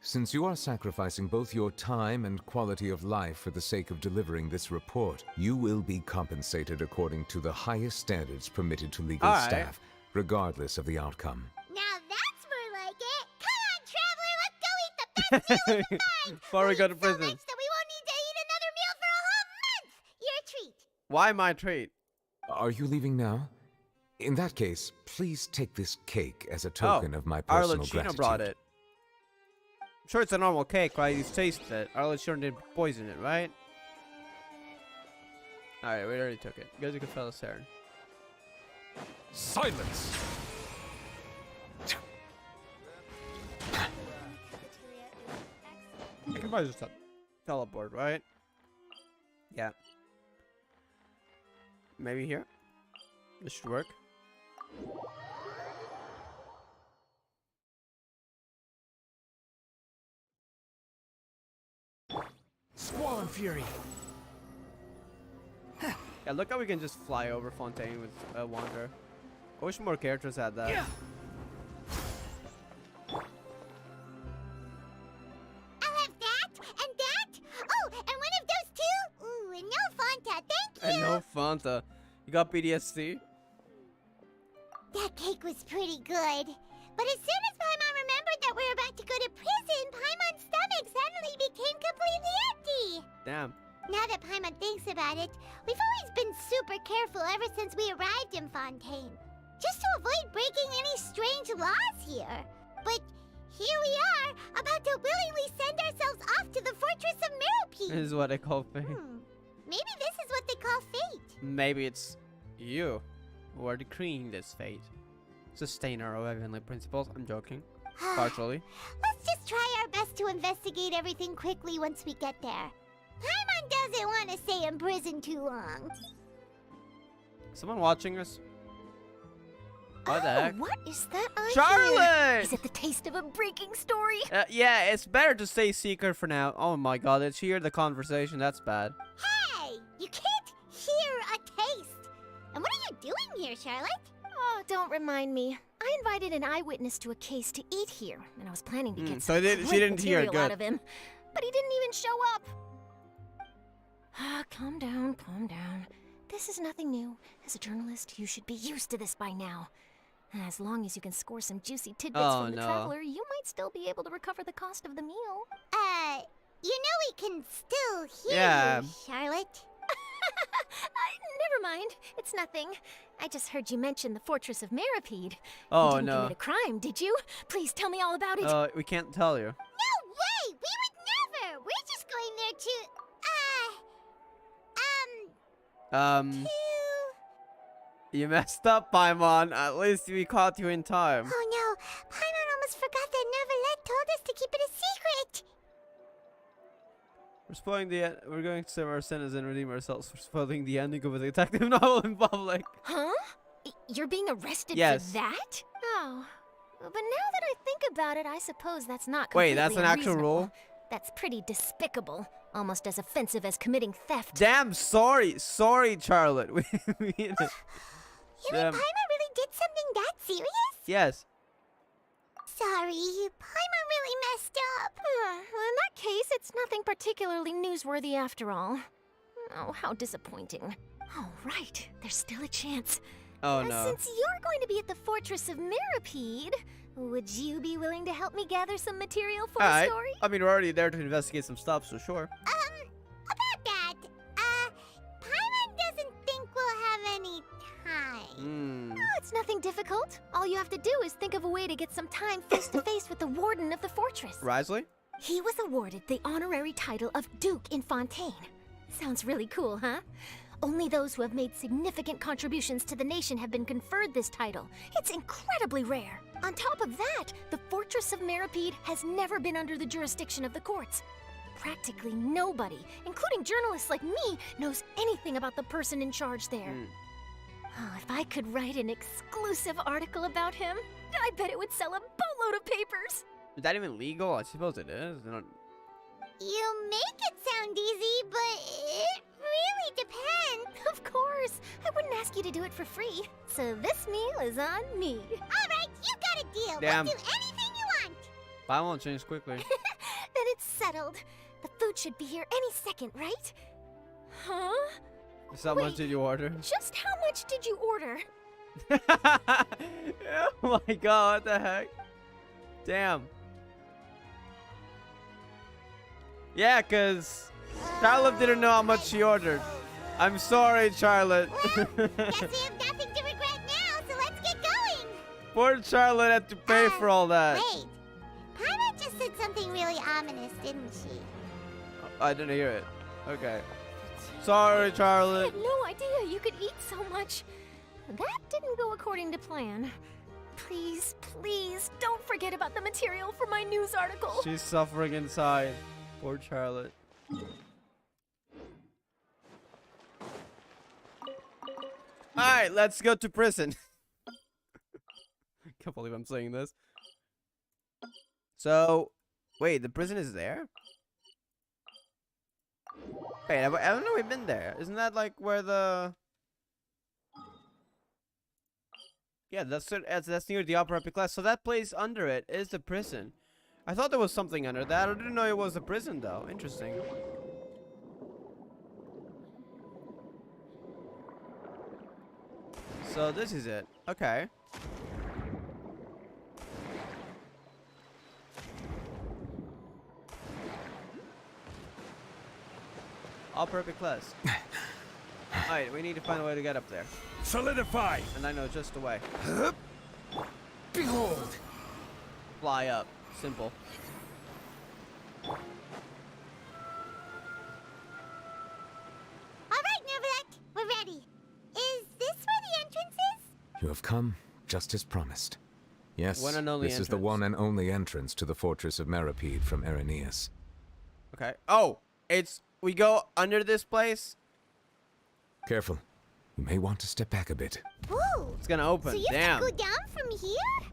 Since you are sacrificing both your time and quality of life for the sake of delivering this report, you will be compensated according to the highest standards permitted to legal All right. staff, regardless of the outcome. Now that's more like it. Come on, traveler, let's go eat the best meal we can find. Before we go to eat prison. So much that we won't need to eat another meal for a whole month. Your treat. Why my treat? Are you leaving now? In that case, please take this cake as a token of my personal Arlecchino gratitude. brought it. I'm sure it's a normal cake, right? You've tasted it. Arlecchino didn't poison it, right? Alright, we already took it. You guys can fell Saren. Silence! You can probably just teleport, right? Yeah. Maybe here? This should work. Squall and Fury. Yeah, look how we can just fly over Fontaine with Wanderer. I wish more characters had that. Yeah. I'll have that and that. Oh, and one of those two. Ooh, and no Fanta. Thank you. And no Fanta. You got PTSD? That cake was pretty good. But as soon as Paimon remembered that we were about to go to prison, Paimon's stomach suddenly became completely empty. Damn. Now that Paimon thinks about it, we've always been super careful ever since we arrived in Fontaine. Just to avoid breaking any strange laws here. But here we are, about to willingly send ourselves off to the Fortress of This Meropide. is what I call fate. Maybe this is what they call fate. Maybe it's you who are decreeing this fate. Sustainer of heavenly principles. I'm joking. Partially. Let's just try our best to investigate everything quickly once we get there. Paimon doesn't want to stay in prison too long. Someone watching us? What the heck? What is that I hear? Charlotte! Is it the taste of a breaking story? Yeah, it's better to stay secret for now. Oh my god, let's hear the conversation. That's bad. Hey, you can't hear a taste. And what are you doing here, Charlotte? Oh, don't remind me. I invited an eyewitness to a case to eat here, and I was planning to get so some she great didn't hear it, material good. out of him, but he didn't even show up. Calm down, calm down. This is nothing new. As a journalist, you should be used to this by now. As long as you can score some juicy tidbits Oh, from the no. traveler, you might still be able to recover the cost of the meal. You know we can still hear Yeah. you, Charlotte. Never mind. It's nothing. I just heard you mention the Fortress of Meropide. Oh, you didn't no. commit a crime, did you? Please tell me all about it. We can't tell you. No way! We would never! We're just going there to, You messed up, Paimon. At least we caught you in time. Oh no, Paimon almost forgot that Neverlet told us to keep it a secret! We're spoiling the. We're going to serve our sentence and redeem ourselves for spoiling the ending of a detective novel in public. Huh? You're being arrested Yes. for that? Oh. But now that I think about it, I suppose that's not Wait, completely that's an actual unreasonable. rule? That's pretty despicable. Almost as offensive as committing theft. Damn, sorry, Charlotte. We mean it. You mean Damn. Paimon really did something that serious? Yes. Sorry, Paimon really messed up. Well, in that case, it's nothing particularly newsworthy after all. Oh, how disappointing. Oh, right. There's still a chance. Oh no. Since you're going to be at the Fortress of Meropide, would you be willing to help me gather some material for a Alright. story? I mean, we're already there to investigate some stuff, so sure. About that, Paimon doesn't think we'll have any Hmm. Oh, it's nothing difficult. All you have to do is think of a way to get some time face to face with the warden of the fortress. Risley? He was awarded the honorary title of Duke in Fontaine. Sounds really cool, huh? Only those who have made significant contributions to the nation have been conferred this title. It's incredibly rare. On top of that, the Fortress of Meripede has never been under the jurisdiction of the courts. Practically nobody, including journalists like me, knows anything about the person in charge there. Oh, if I could write an exclusive article about him, I bet it would sell a boatload of papers. Is that even legal? I suppose it is. They don't- You make it sound easy, but it really depends. Of course, I wouldn't ask you to do it for free. So this meal is on me. All right, you got a deal. Damn. We'll do anything you want. But I won't change quickly. Then it's settled. The food should be here any second, right? Huh? So how much did you order? Just how much did you order? Oh my god, what the heck? Damn. Yeah, cause Charlotte didn't know how much she ordered. I'm sorry, Charlotte. Guess we have nothing to regret now, so let's get going. Poor Charlotte had to pay for all that. Wait. Paimon just said something really ominous, didn't she? I didn't hear it. Okay. Sorry, I Charlotte. had no idea you could eat so much. That didn't go according to plan. Please, please, don't forget about the material for my news article. She's suffering inside. Poor Charlotte. Alright, let's go to prison. Can't believe I'm saying this. So, wait, the prison is there? Wait, haven't we been there? Isn't that like where the... Yeah, that's near the upper epic class. So that place under it is the prison. I thought there was something under that. I didn't know it was a prison though. Interesting. So this is it. Okay. Upper epic class. Alright, we need to find a way to get up there. Solidify! And I know just the way. Behold! Fly up. Simple. All right, Nervalek, we're ready. Is this where the entrance is? You have come, just as promised. Yes, One and only this is the entrance. one and only entrance to the Fortress of Meripede from Irenaeus. Okay. Oh, we go under this place. Careful. You may want to step back a bit. Ooh. It's gonna open. So you Damn. have to go down from here?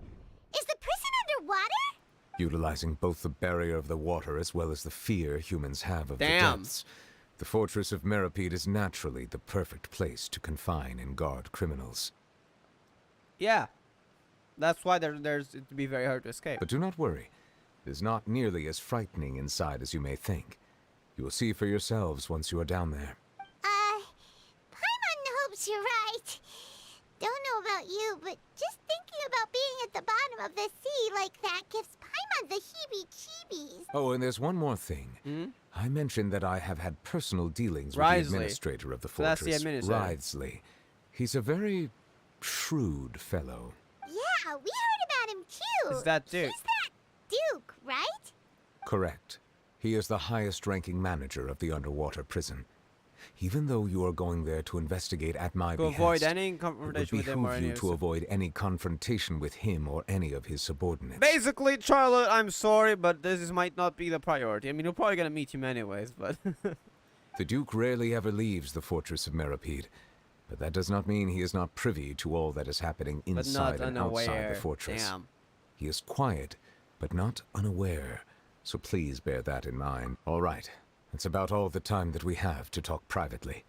Is the prison underwater? Utilizing both the barrier of the water as well as the fear humans have of Damn. the depths, the Fortress of Meripede is naturally the perfect place to confine and guard criminals. Yeah. That's why there's it to be very hard to escape. But do not worry. It is not nearly as frightening inside as you may think. You will see for yourselves once you are down there. Paimon hopes you're right. Don't know about you, but just thinking about being at the bottom of the sea like that gives Paimon the heebie-jeebies. Oh, and there's one more thing. Hmm? I mentioned that I have had personal dealings with Risley. the administrator of the So that's fortress, the administrator. Risley. He's a very shrewd fellow. Yeah, we heard about him too. Is that Duke? He's that Duke, right? Correct. He is the highest-ranking manager of the underwater prison. Even though you are going there to investigate at my To behest, avoid any it would confrontation with him or behoove any you of to his... avoid any confrontation with him or any of his subordinates. Basically, Charlotte, I'm sorry, but might not be the priority. I mean, you're probably gonna meet him anyways, but... The Duke rarely ever leaves the Fortress of Meripede, but that does not mean he is not privy to all that is happening but inside not and outside unaware. the fortress. Damn. He is quiet, but not unaware, so please bear that in mind. All right, that's about all the time that we have to talk privately.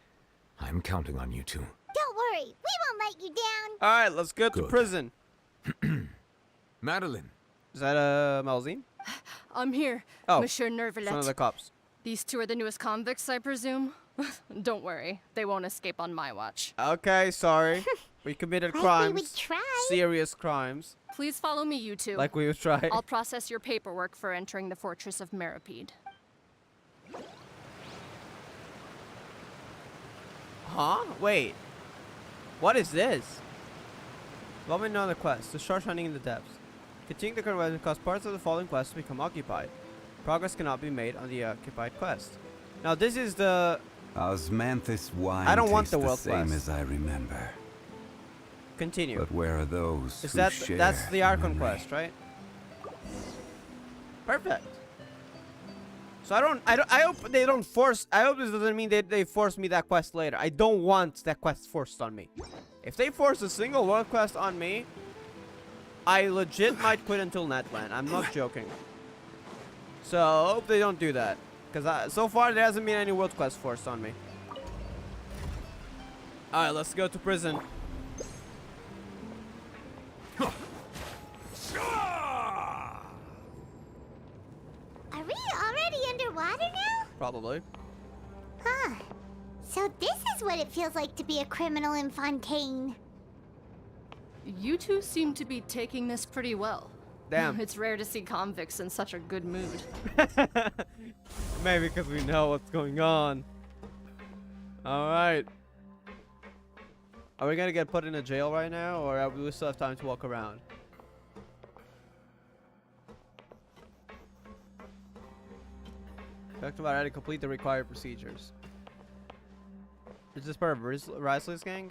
I'm counting on you two. Don't worry, we won't let you down. Alright, let's go to Good. prison. Madeline! Is that Malzine? I'm here, Oh, Monsieur it's one of Nervalet. the cops. These two are the newest convicts, I presume? Don't worry, they won't escape on my watch. Okay, sorry. We committed Like crimes. we would try. Serious crimes. Please follow me, you two. Like we would try. I'll process your paperwork for entering the Fortress of Meripede. Huh? Wait. What is this? Involving another quest. The short hunting in the depths. Continuing the current quest will cause parts of the following quests to become occupied. Progress cannot be made on the occupied quest. Now this is the... Osmanthus wine I don't want tastes the world same quest. as I remember. Continue. But where are those Is who that share that's the Archon memory? quest, right? Perfect. So I hope they don't force. I hope this doesn't mean they force me that quest later. I don't want that quest forced on me. If they force a single world quest on me, I legit might quit until Netland. I'm not joking. So I hope they don't do that, because so far there hasn't been any world quest forced on me. All right, let's go to prison. Are we already underwater now? Probably. Huh. So this is what it feels like to be a criminal in Fontaine. You two seem to be taking this pretty well. Damn. It's rare to see convicts in such a good mood. Maybe because we know what's going on. Alright. Are we gonna get put in a jail right now, or do we still have time to walk around? Talked about how to complete the required procedures. Is this part of Risley's gang?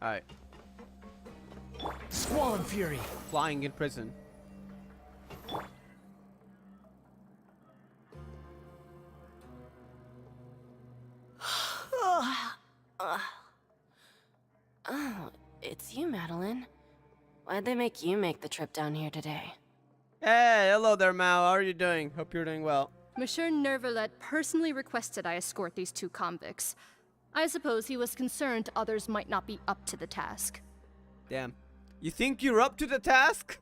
Alright. Squall and Fury. Flying in prison. Oh, it's you, Madeline. Why'd they make you make the trip down here today? Hey, hello there, Mal. How are you doing? Hope you're doing well. Monsieur Nervalet personally requested I escort these two convicts. I suppose he was concerned others might not be up to the task. Damn. You think you're up to the task?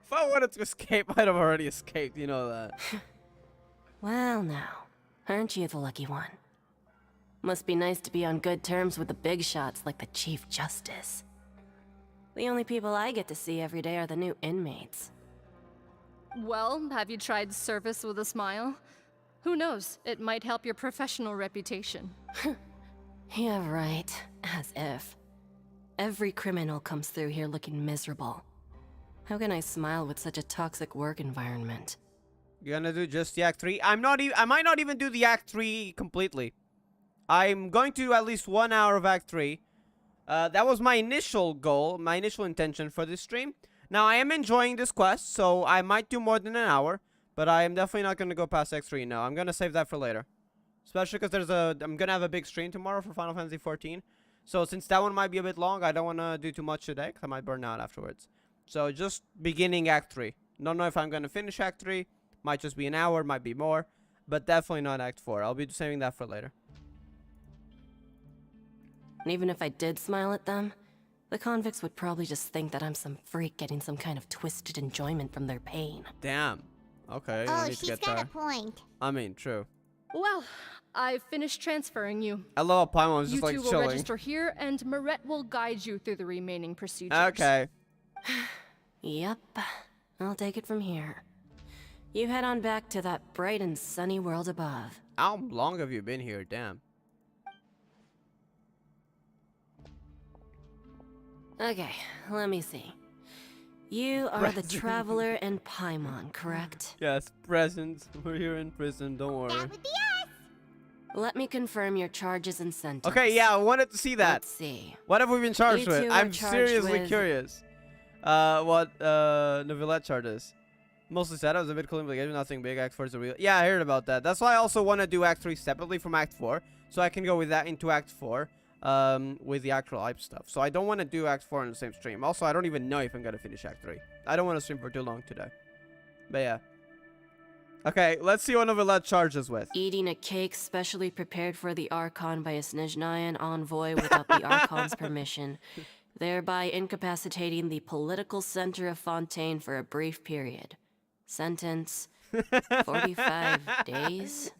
If I wanted to escape, I'd have already escaped. You know that. Well, now, aren't you the lucky one? Must be nice to be on good terms with the big shots like the Chief Justice. The only people I get to see every day are the new inmates. Well, have you tried service with a smile? Who knows, it might help your professional reputation. Yeah, right. As if. Every criminal comes through here looking miserable. How can I smile with such a toxic work environment? You're gonna do just the Act 3? I might not even do the Act 3 completely. I'm going to do at least 1 hour of Act 3. That was my initial goal, my initial intention for this stream. Now, I am enjoying this quest, so I might do more than an hour. But I am definitely not gonna go past Act 3 now. I'm gonna save that for later. Especially because I'm gonna have a big stream tomorrow for Final Fantasy 14. So since that one might be a bit long, I don't want to do too much today, because I might burn out afterwards. So just beginning Act 3. Don't know if I'm going to finish Act 3. Might just be an hour, might be more. But definitely not Act 4. I'll be saving that for later. And even if I did smile at them, the convicts would probably just think that I'm some freak getting some kind of twisted enjoyment from their pain. Damn. Okay. I Oh, need to she's get got there. a point. I mean, true. Well, I've finished transferring you. I love how Paimon's You just like two will chilling. register here, and Moret will guide you through the remaining procedures. Okay. Yep. I'll take it from here. You head on back to that bright and sunny world above. How long have you been here? Damn. Okay, let me see. You are the Traveler and Paimon, correct? Yes, present. We're here in prison. Don't worry. That would be us. Let me confirm your charges and sentence. Okay, yeah, I wanted to see that. Let's see. What have we been charged You with? two are I'm charged seriously with- curious. What Novelette charges? Mostly setups, a bit cool implication, nothing big. Act 4 is a real. Yeah, I heard about that. That's why I also want to do Act 3 separately from Act 4, so I can go with that into Act 4, with the actual hype stuff. So I don't want to do Act 4 in the same stream. Also, I don't even know if I'm gonna finish Act 3. I don't want to stream for too long today. But yeah. Okay, let's see what Novelette charges with. Eating a cake specially prepared for the Archon by a Snezhnayan envoy without the Archon's permission, thereby incapacitating the political center of Fontaine for a brief period. Sentence, 45 days?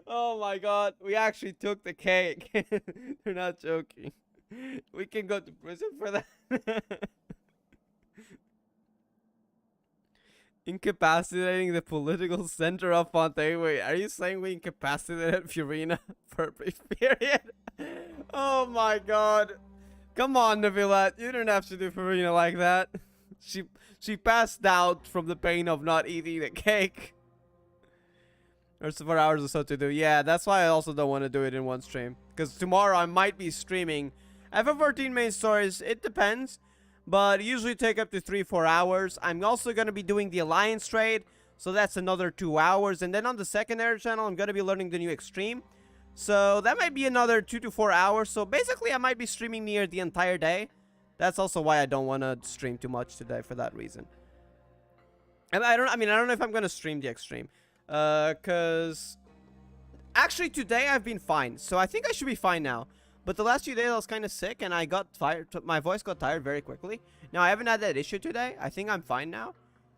Oh my god, we actually took the cake. They're not joking. We can go to prison for that. Incapacitating the political center of Fontaine. Wait, are you saying we incapacitated Furina for a brief period? Oh my god. Come on, Neuvillette. You didn't have to do Furina like that. She passed out from the pain of not eating the cake. There's 4 hours or so to do. Yeah, that's why I also don't want to do it in one stream. Because tomorrow I might be streaming FF14 main stories. It depends. But usually take up to 3-4 hours. I'm also going to be doing the Alliance trade. So that's another 2 hours. And then on the secondary channel, I'm going to be learning the new Extreme. So that might be another 2 to 4 hours. So basically I might be streaming near the entire day. That's also why I don't want to stream too much today for that reason. And I don't know if I'm going to stream the Extreme. Cause actually today I've been fine, so I think I should be fine now. But the last few days I was kind of sick and I got tired. My voice got tired very quickly. Now I haven't had that issue today. I think I'm fine now.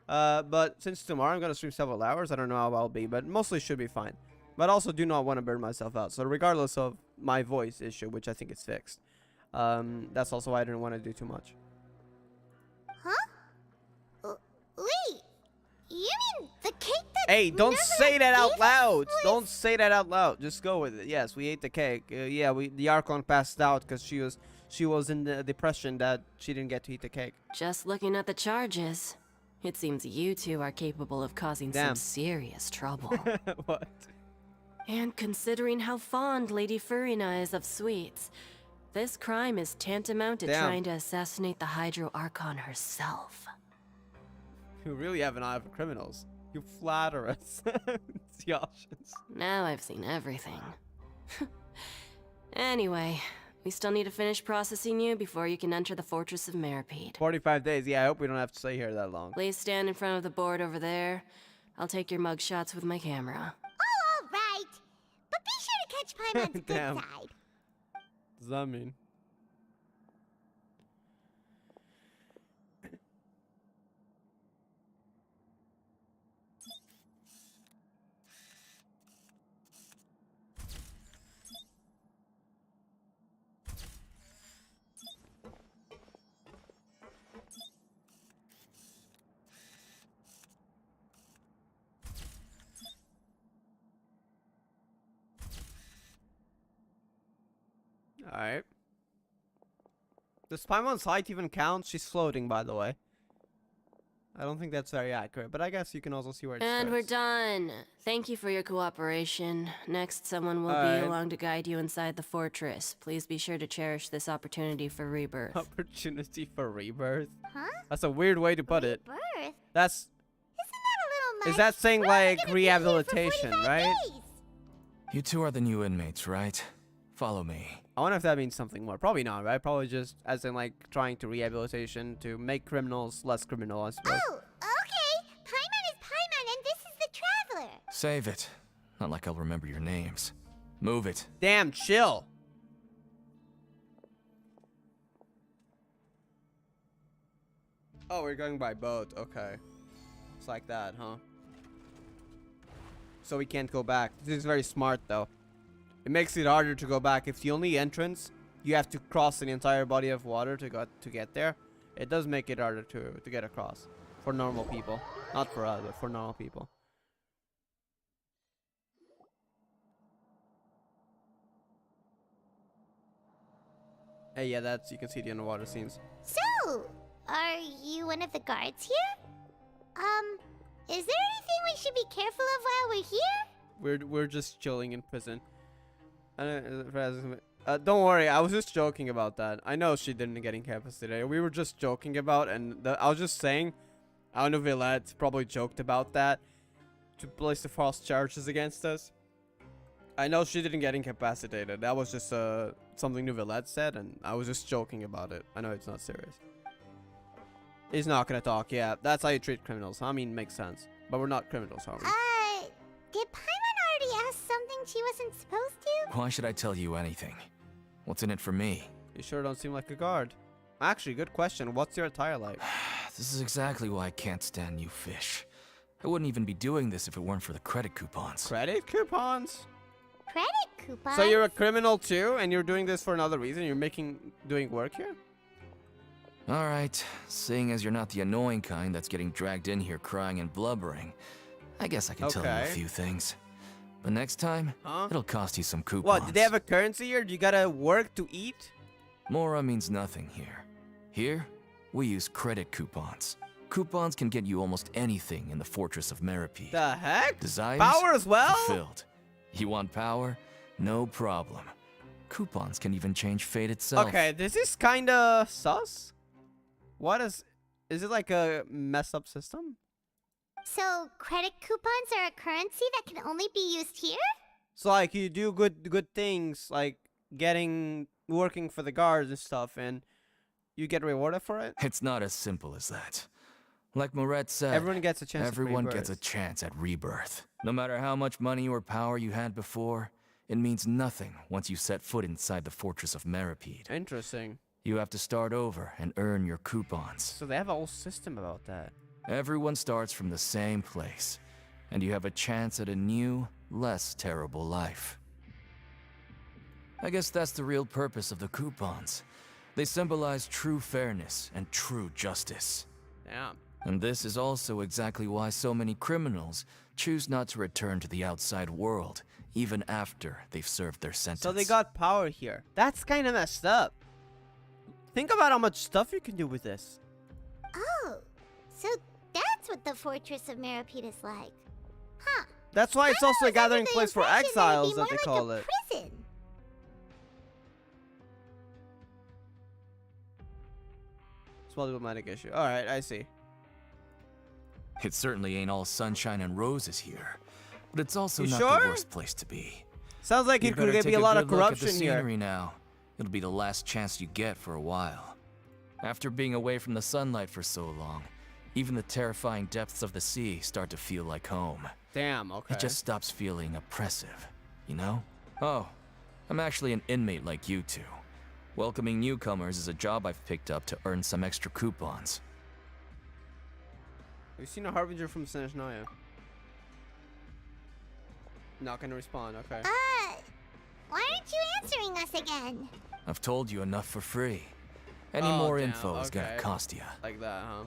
But since tomorrow I'm gonna stream several hours, I don't know how I'll be, but mostly should be fine. But also do not want to burn myself out. So regardless of my voice issue, which I think is fixed, that's also why I didn't want to do too much. Huh? Wait. You mean the cake that... Hey, don't say that out loud. Was... Don't say that out loud. Just go with it. Yes, we ate the cake. Yeah, the Archon passed out because she was in the depression that she didn't get to eat the cake. Just looking at the charges, it seems you two are capable of causing some serious trouble. What? And considering how fond Lady Furina is of sweets, this crime is tantamount to trying to assassinate the Hydro Archon herself. You really have an eye for criminals. You flatter us. Theotians. Now I've seen everything. Anyway, we still need to finish processing you before you can enter the Fortress of Meripede. 45 days. Yeah, I hope we don't have to stay here that long. Please stand in front of the board over there. I'll take your mug shots with my camera. Oh, all right. But be sure to catch Paimon's good side. What does that mean? Alright. Does Paimon's height even count? She's floating, by the way. I don't think that's very accurate, but I guess you can also see where it starts. And we're done. Thank you for your cooperation. Next, someone will be along to guide you inside the fortress. Please be sure to cherish this opportunity for rebirth. Opportunity for rebirth? Huh? That's a weird way to put it. Rebirth? That's... Isn't that a little much? Is that saying, We're like, only gonna be here for rehabilitation, 45 right? days. You two are the new inmates, right? Follow me. I wonder if that means something more. Probably not, right? Probably just as in, like, trying to rehabilitation to make criminals less criminal, I suppose. Oh, okay. Paimon is Paimon, and this is the Traveler. Save it. Not like I'll remember your names. Move it. Damn, chill. Oh, we're going by boat. Okay. It's like that, huh? So we can't go back. This is very smart, though. It makes it harder to go back. If the only entrance, you have to cross an entire body of water to get there. It does make it harder to get across. For normal people. Not for us, but for normal people. Hey, yeah, that's, you can see the underwater scenes. So, are you one of the guards here? Is there anything we should be careful of while we're here? We're just chilling in prison. Don't worry, I was just joking about that. I know she didn't get incapacitated. We were just joking about, and I was just saying, I don't know, Villette probably joked about that to place the false charges against us. I know she didn't get incapacitated. That was just something Villette said, and I was just joking about it. I know it's not serious. He's not gonna talk. Yeah, that's how you treat criminals. I mean, makes sense. But we're not criminals, are we? Did Paimon already ask something she wasn't supposed to? Why should I tell you anything? What's in it for me? You sure don't seem like a guard. Actually, good question. What's your attire like? This is exactly why I can't stand you fish. I wouldn't even be doing this if it weren't for the credit coupons. Credit coupons? Credit coupons? So you're a criminal too, and you're doing this for another reason? You're doing work here? Alright, seeing as you're not the annoying kind that's getting dragged in here crying and blubbering, I guess I can tell you a Okay. few things. But next time, Huh? it'll cost you some coupons. What? Did they have a currency here? Do you gotta work to eat? Mora means nothing here. Here, we use credit coupons. Coupons can get you almost anything in the Fortress of Meripede. The heck? Desires? Power as well? Fulfilled. You want power? No problem. Coupons can even change fate itself. Okay, this is kinda sus. What is it like a mess up system? So, credit coupons are a currency that can only be used here? So like you do good things like working for the guards and stuff, and you get rewarded for it? It's not as simple as that. Like Moret said, Everyone gets a chance at everyone gets a rebirth. chance at rebirth. No matter how much money or power you had before, it means nothing once you set foot inside the Fortress of Meripede. Interesting. You have to start over and earn your coupons. So they have a whole system about that. Everyone starts from the same place, and you have a chance at a new, less terrible life. I guess that's the real purpose of the coupons. They symbolize true fairness and true justice. Damn. And this is also exactly why so many criminals choose not to return to the outside world, even after they've served their sentence. So they got power here. That's kind of messed up. Think about how much stuff you can do with this. Oh, so that's what the Fortress of Meripede is like. Huh. That's why it's I also a was under gathering the place for impression that it'd be exiles that more they like call a it. prison. Small diplomatic issue. Alright, I see. It certainly ain't all sunshine and roses here, but it's also You not sure? the worst place to be. Sounds like You it better could take be a lot of good look at the corruption here. scenery now. It'll be the last chance you get for a while. After being away from the sunlight for so long, even the terrifying depths of the sea start to feel like home. Damn, okay. It just stops feeling oppressive, you know? Oh, I'm actually an inmate like you two. Welcoming newcomers is a job I've picked up to earn some extra coupons. Have you seen a harbinger from Snezhnaya? Not gonna respond, okay. Why aren't you answering us again? I've told you enough for free. Any Oh, more damn, info is gonna okay. cost you. Like that, huh?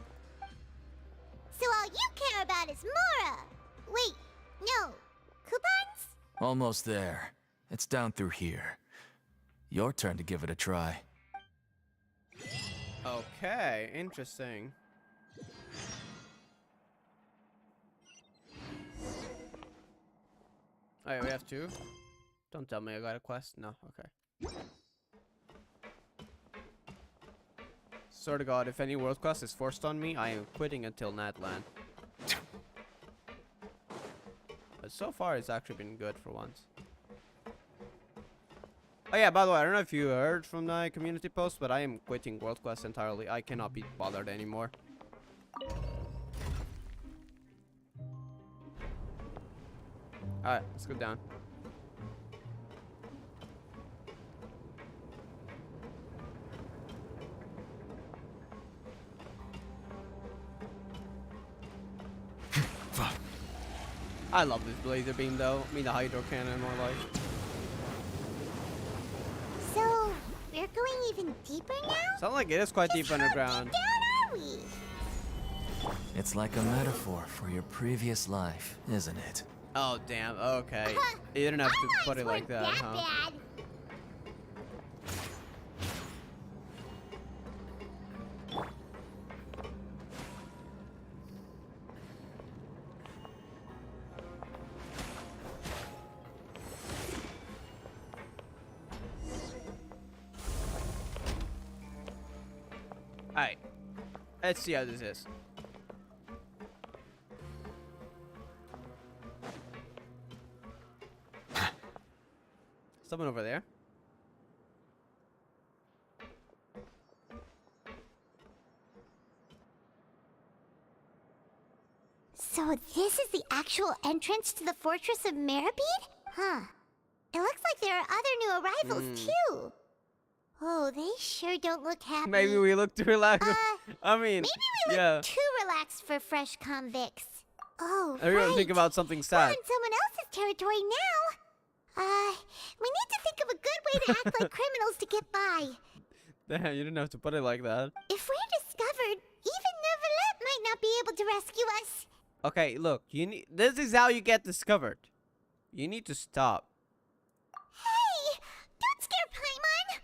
So all you care about is Mora. Wait, no. Coupons? Almost there. It's down through here. Your turn to give it a try. Okay, interesting. Alright, we have two. Don't tell me I got a quest. No, okay. Swear to God, if any world quest is forced on me, I am quitting until Natland. But so far, it's actually been good for once. Oh yeah, by the way, I don't know if you heard from my community post, but I am quitting world quest entirely. I cannot be bothered anymore. Alright, let's go down. I love this laser beam though. I mean the hydro cannon more like. So, we're going even deeper now? Sounds like it is quite deep underground. How deep down are we? It's like a metaphor for your previous life, isn't it? Oh damn, okay. You didn't have to put it like that, huh? Bad. Alright. Let's see how this is. Someone over there. So this is the actual entrance to the Fortress of Meripede? Huh. It looks like there are other new arrivals too. Oh, they sure don't look happy. Maybe we look too relaxed. I mean, Maybe we look yeah. too relaxed for fresh convicts. Oh, Everyone right. think about something We're sad. on someone else's territory now. We need to think of a good way to act like criminals to get by. Damn, you didn't have to put it like that. If we're able to rescue us. Okay, look, this is how you get discovered. You need to stop. Hey, don't scare Paimon.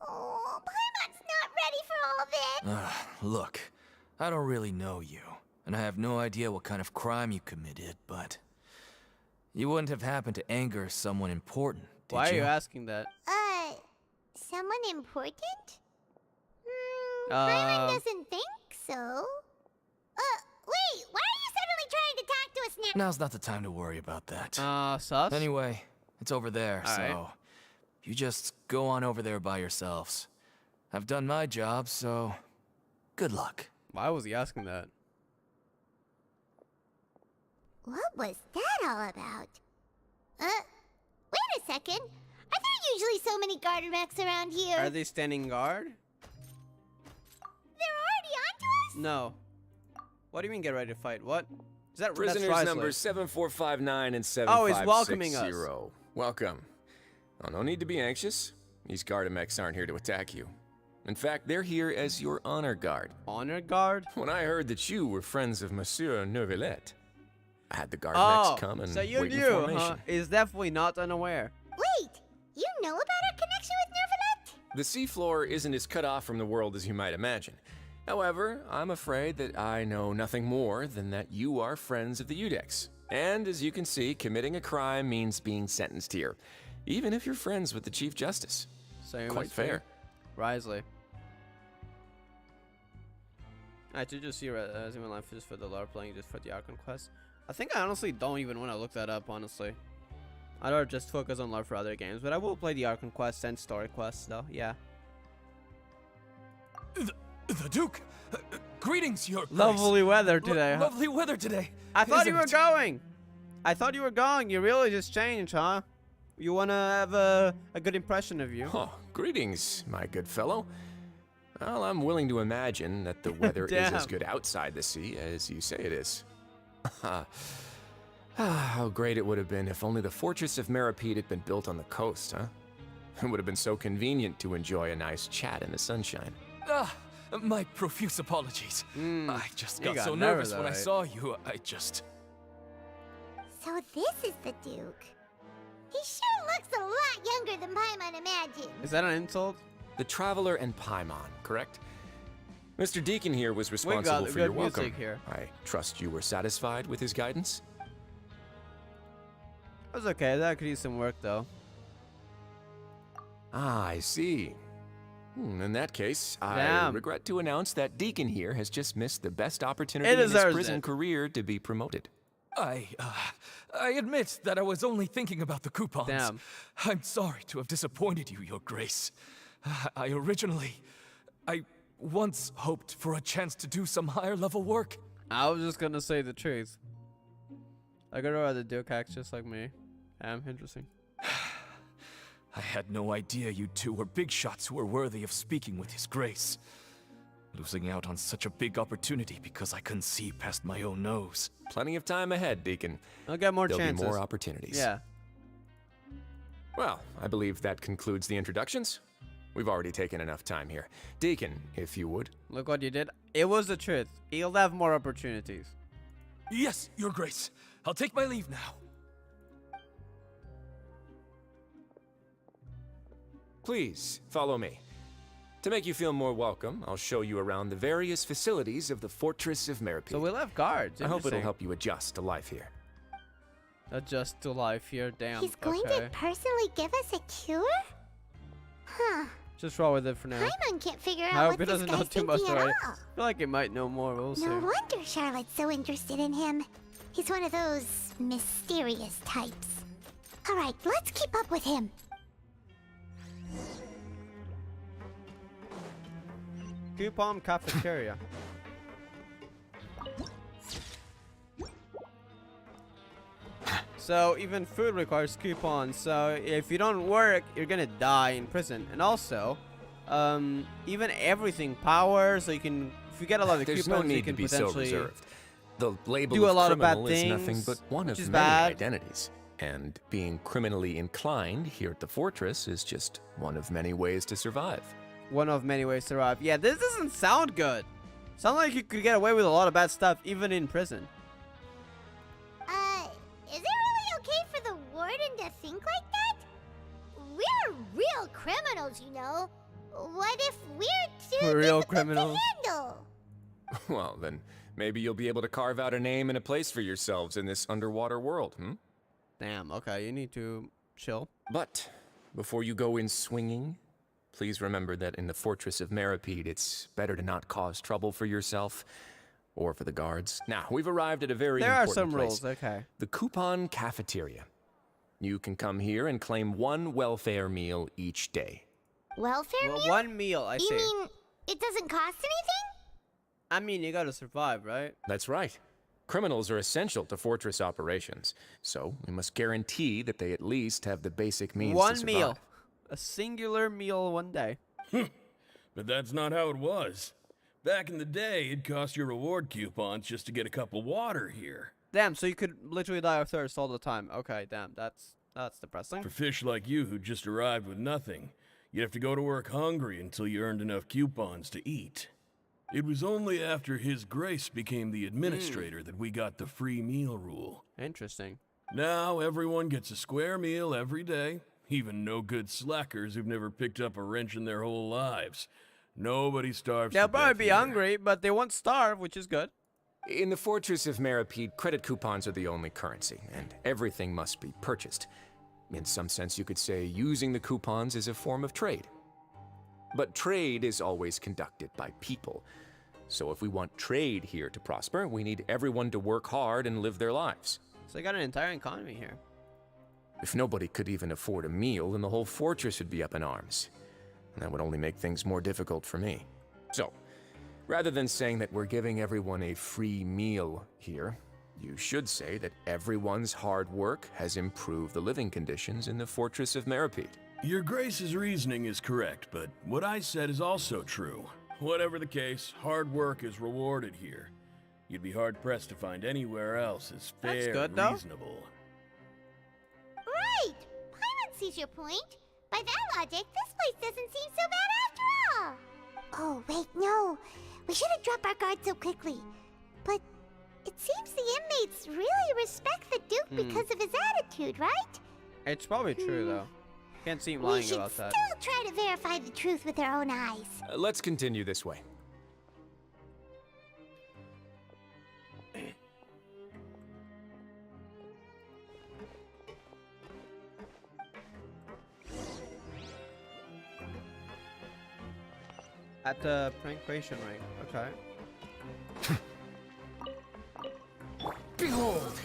Oh, Paimon's not ready for all this. Look, I don't really know you, and I have no idea what kind of crime you committed, but you wouldn't have happened to anger someone important, did Why are you? you asking that? Someone important? Paimon doesn't think so. Wait, why are you suddenly trying to talk to us now? Now's not the time to worry about that. Sus? Anyway, it's over there, All so right. you just go on over there by yourselves. I've done my job, so good luck. Why was he asking that? What was that all about? Wait a second. Are there usually so many garter mechs around here? Are they standing guard? They're already onto us? No. What do you mean get ready to fight? What? Is that Prisoners that's numbers 7459 and 7560. Oh, he's welcoming us. Welcome. Oh, no need to be anxious. These Gardamex aren't here to attack you. In fact, they're here as your honor guard. Honor guard? When I heard that you were friends of Monsieur Neuvillette, I had the Oh, Gardamex come and so you wait in knew, formation. huh? Is definitely not unaware. Wait, you know about our connection with Neuvillette? The seafloor isn't as cut off from the world as you might imagine. However, I'm afraid that I know nothing more than that you are friends of the Udex. And as you can see, committing a crime means being sentenced here, even if you're friends with the Chief Justice. So you Quite must be fair. Risley. I did just see as in life just for the lore playing just for the Archon quest. I think I honestly don't even want to look that up, honestly. I'd rather just focus on lore for other games, but I will play the Archon quest and story quests though, yeah. The Duke! Greetings, Your Grace. Lovely weather today, huh? Lovely weather today. I thought you isn't were it? going! I thought you were going, you really just changed, huh? You wanna have a good impression of you. Oh, greetings, my good fellow. Well, I'm willing to imagine that the weather is as Damn. good outside the sea as you say it is. How great it would have been if only the Fortress of Meripede had been built on the coast, huh? It would have been so convenient to enjoy a nice chat in the sunshine. My profuse apologies. I just You got got so nervous, nervous when I alright. saw you. I just... So this is the Duke. He sure looks a lot younger than Paimon imagined. Is that an insult? The Traveler and Paimon, correct? Mr. Deacon here was got responsible for good your welcome. music here. I trust you were satisfied with his guidance? It was okay, that could use some work though. Ah, I see. In that case, I Damn. regret to announce that Deacon here has just missed the best opportunity It in his deserves prison it. career to be promoted. I admit that I was only thinking about the coupons. Damn. I'm sorry to have disappointed you, Your Grace. I once hoped for a chance to do some higher level work. I was just gonna say the truth. I gotta rather Duke acts just like me. Damn, interesting. I had no idea you two were big shots who were worthy of speaking with His Grace. Losing out on such a big opportunity because I couldn't see past my own nose. Plenty of time ahead, Deacon. I'll get more There'll chances. be more opportunities. Yeah. Well, I believe that concludes the introductions. We've already taken enough time here. Deacon, if you would. Look what you did. It was the truth. He'll have more opportunities. Yes, Your Grace. I'll take my leave now. Please, follow me. To make you feel more welcome, I'll show you around the various facilities of the Fortress of Meripede. So we'll have guards. I hope it'll Interesting. help you adjust to life here. Adjust to life here. Damn. He's going okay. to personally give us a cure? Huh. Just roll with it for now. Paimon can't figure I out hope what he this doesn't know guy's too much thinking at already. all. I feel like he might know more. We'll see. No wonder Charlotte's so interested in him. He's one of those mysterious types. All right, let's keep up with him. Coupon cafeteria. So even food requires coupons. So if you don't work, you're gonna die in prison. And also, even everything power. So you can, if you get a lot of There's coupons, no need you can to be so potentially reserved. The label do a of lot of bad criminal is nothing things, but one which of is many bad. identities. And being criminally inclined here at the Fortress is just one of many ways to survive. one of many ways to survive. Yeah, this doesn't sound good. Sounds like you could get away with a lot of bad stuff, even in prison. Is it really okay for the warden to think like that? We're real criminals, you know. What if we're too Real difficult criminals. to handle? Well, then maybe you'll be able to carve out a name and a place for yourselves in this underwater world, hmm? Damn, okay, you need to chill. But before you go in swinging, please remember that in the Fortress of Meripede, it's better to not cause trouble for yourself or for the guards. Now, we've arrived at a very There are important some place. rules, okay. The Coupon Cafeteria. You can come here and claim one welfare meal each day. Welfare Well, meal? one meal, I You see. mean it doesn't cost anything? I mean, you gotta survive, right? That's right. Criminals are essential to fortress operations, so we must guarantee that they at least have the basic means to One survive. meal. A singular meal one day. But that's not how it was. Back in the day, it cost you reward coupons just to get a cup of water here. Damn, so you could literally die of thirst all the time. Okay, damn, that's depressing. For fish like you who just arrived with nothing, you'd have to go to work hungry until you earned enough coupons to eat. It was only after His Grace became the administrator that we got the free meal rule. Interesting. Now everyone gets a square meal every day, even no good slackers who've never picked up a wrench in their whole lives. Nobody starves They'll to probably death be here. hungry, but they won't starve, which is good. In the Fortress of Meripede, credit coupons are the only currency, and everything must be purchased. In some sense, you could say using the coupons is a form of trade. But trade is always conducted by people. So if we want trade here to prosper, we need everyone to work hard and live their lives. So they got an entire economy here. If nobody could even afford a meal, then the whole fortress would be up in arms. And that would only make things more difficult for me. So, rather than saying that we're giving everyone a free meal here, you should say that everyone's hard work has improved the living conditions in the Fortress of Meripede. Your Grace's reasoning is correct, but what I said is also true. Whatever the case, hard work is rewarded here. You'd be hard-pressed to find anywhere else as That's fair good, and though. reasonable. Right. Paimon sees your point. By that logic, this place doesn't seem so bad after all. Oh, wait, no. We shouldn't drop our guard so quickly. But it seems the inmates really respect the Duke because of his attitude, right? It's probably true, though. Can't see him We lying should about that. still try to verify the truth with our own eyes. Let's continue this way. At the prankration ring. Okay. Behold!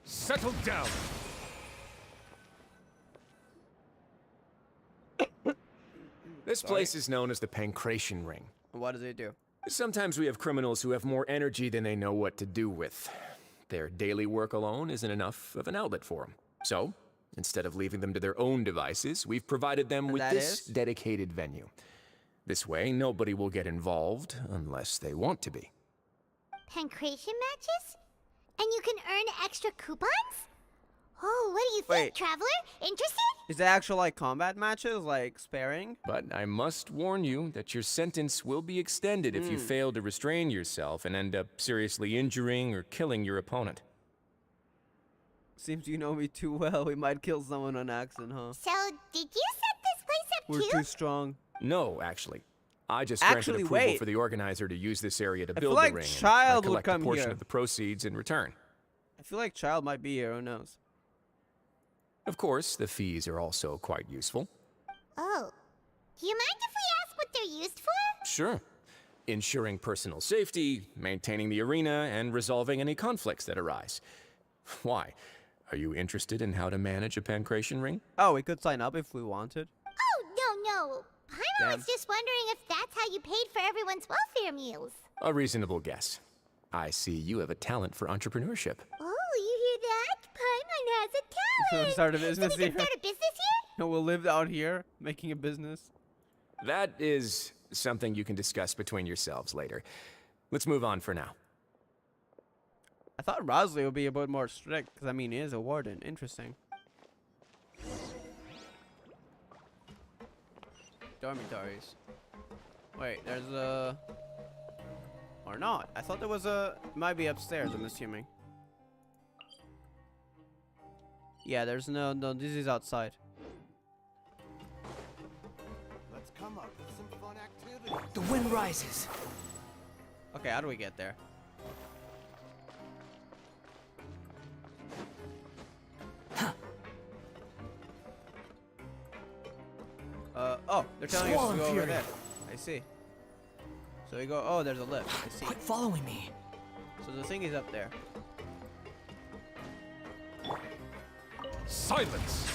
Settle down! This place is known as the Pancration Ring. What does it do? Sometimes we have criminals who have more energy than they know what to do with. Their daily work alone isn't enough of an outlet for them. So, instead of leaving them to their own devices, we've provided them with that this is? dedicated venue. This way, nobody will get involved unless they want to be. Pancration matches? And you can earn extra coupons? Oh, what do you think, Wait. Traveler? Interested? Is there actual like combat matches, like sparring? But I must warn you that your sentence will be extended if you fail to restrain yourself and end up seriously injuring or killing your opponent. Seems you know me too well. We might kill someone on accident, huh? So, did you set this place up We're too? too strong. No, actually. I just granted Actually, approval wait. for the organizer to use this area to I build feel like the ring, and Child I would collect a come portion here. of the proceeds in return. I feel like Child might be here. Who knows? Of course, the fees are also quite useful. Oh. Do you mind if we ask what they're used for? Sure. Ensuring personal safety, maintaining the arena, and resolving any conflicts that arise. Why? Are you interested in how to manage a pancration ring? Oh, we could sign up if we wanted. Oh, no. Paimon was just wondering if that's how you paid for everyone's welfare meals. A reasonable guess. I see you have a talent for entrepreneurship. Oh, you hear that? Paimon has a talent. Start a business so we can here. start a business here? No, we'll live out here making a business. That is something you can discuss between yourselves later. Let's move on for now. I thought Rosalie would be a bit more strict, because I mean, he is a warden. Interesting. Dormitories. Wait, there's a... Or not. I thought there was a... Might be upstairs, I'm assuming. Yeah, there's no... No, this is outside. Let's come up with some fun activities. The wind rises. Okay, how do we get there? Oh, they're telling us to go over there. I see. So we go, oh, there's a lift. I see. Quit following me. So the thing is up there. Silence!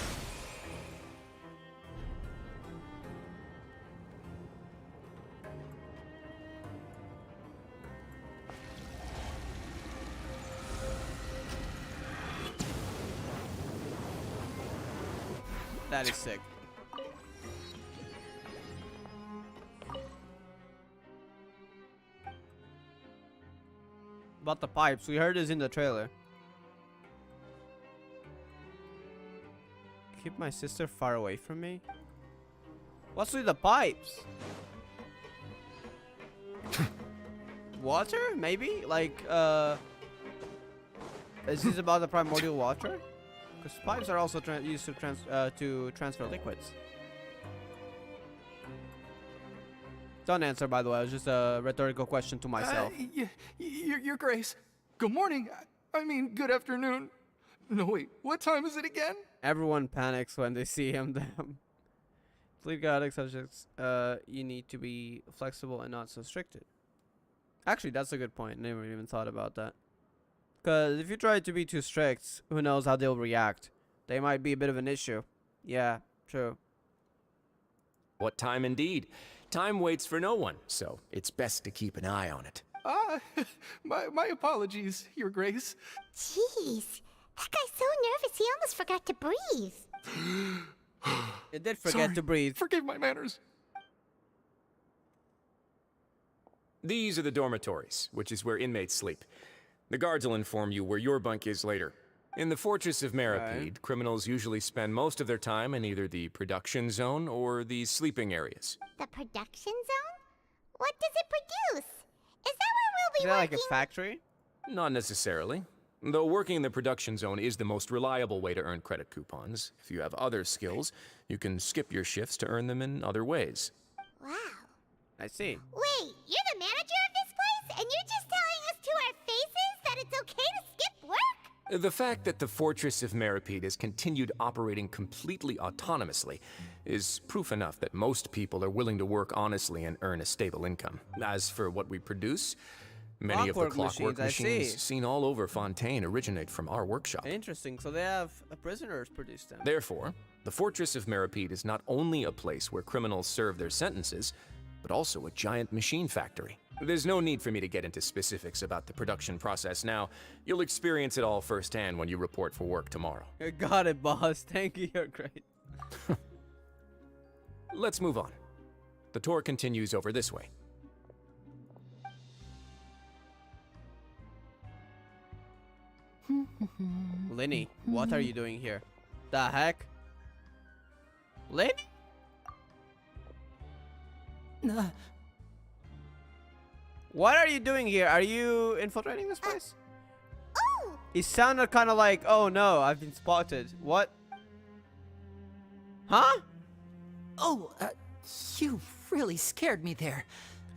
That is sick. About the pipes, we heard this in the trailer. Keep my sister far away from me? What's with the pipes? Water? Maybe? Like, is this about the primordial water? Because pipes are also used to transfer liquids. Don't answer, by the way. It was just a rhetorical question to myself. Your Grace. Good morning. I mean, good afternoon. No, wait. What time is it again? Everyone panics when they see him. Damn. Fleet chaotic subjects. You need to be flexible and not so restricted. Actually, that's a good point. Never even thought about that. Because if you try to be too strict, who knows how they'll react. They might be a bit of an issue. Yeah, true. What time indeed? Time waits for no one, so it's best to keep an eye on it. My apologies, Your Grace. Jeez, that guy's so nervous he almost forgot to breathe. It did forget to breathe. Forgive my manners. These are the dormitories, which is where inmates sleep. The guards will inform you where your bunk is later. In the Fortress of Meripede, criminals usually spend most of their time in either the production zone or the sleeping areas. The production zone? What does it produce? Is that where we'll be Is that working? like a factory? Not necessarily. Though working in the production zone is the most reliable way to earn credit coupons. If you have other skills, you can skip your shifts to earn them in other ways. Wow. I see. Wait, you're the manager of this place? And you're just telling us to our faces that it's okay to skip work? The fact that the Fortress of Meripede has continued operating completely autonomously is proof enough that most people are willing to work honestly and earn a stable income. As for what we produce, many of the clockwork machines seen all over Fontaine originate from our workshop. Interesting. So they have prisoners produce them. Therefore, the Fortress of Meripede is not only a place where criminals serve their sentences, but also a giant machine factory. There's no need for me to get into specifics about the production process now. You'll experience it all firsthand when you report for work tomorrow. Got it, boss. Thank you. You're great. Let's move on. The tour continues over this way. Lenny, what are you doing here? The heck? Lenny? What are you doing here? Are you infiltrating this place? Oh! It sounded kind of like, oh no, I've been spotted. What? Huh? Oh, you really scared me there.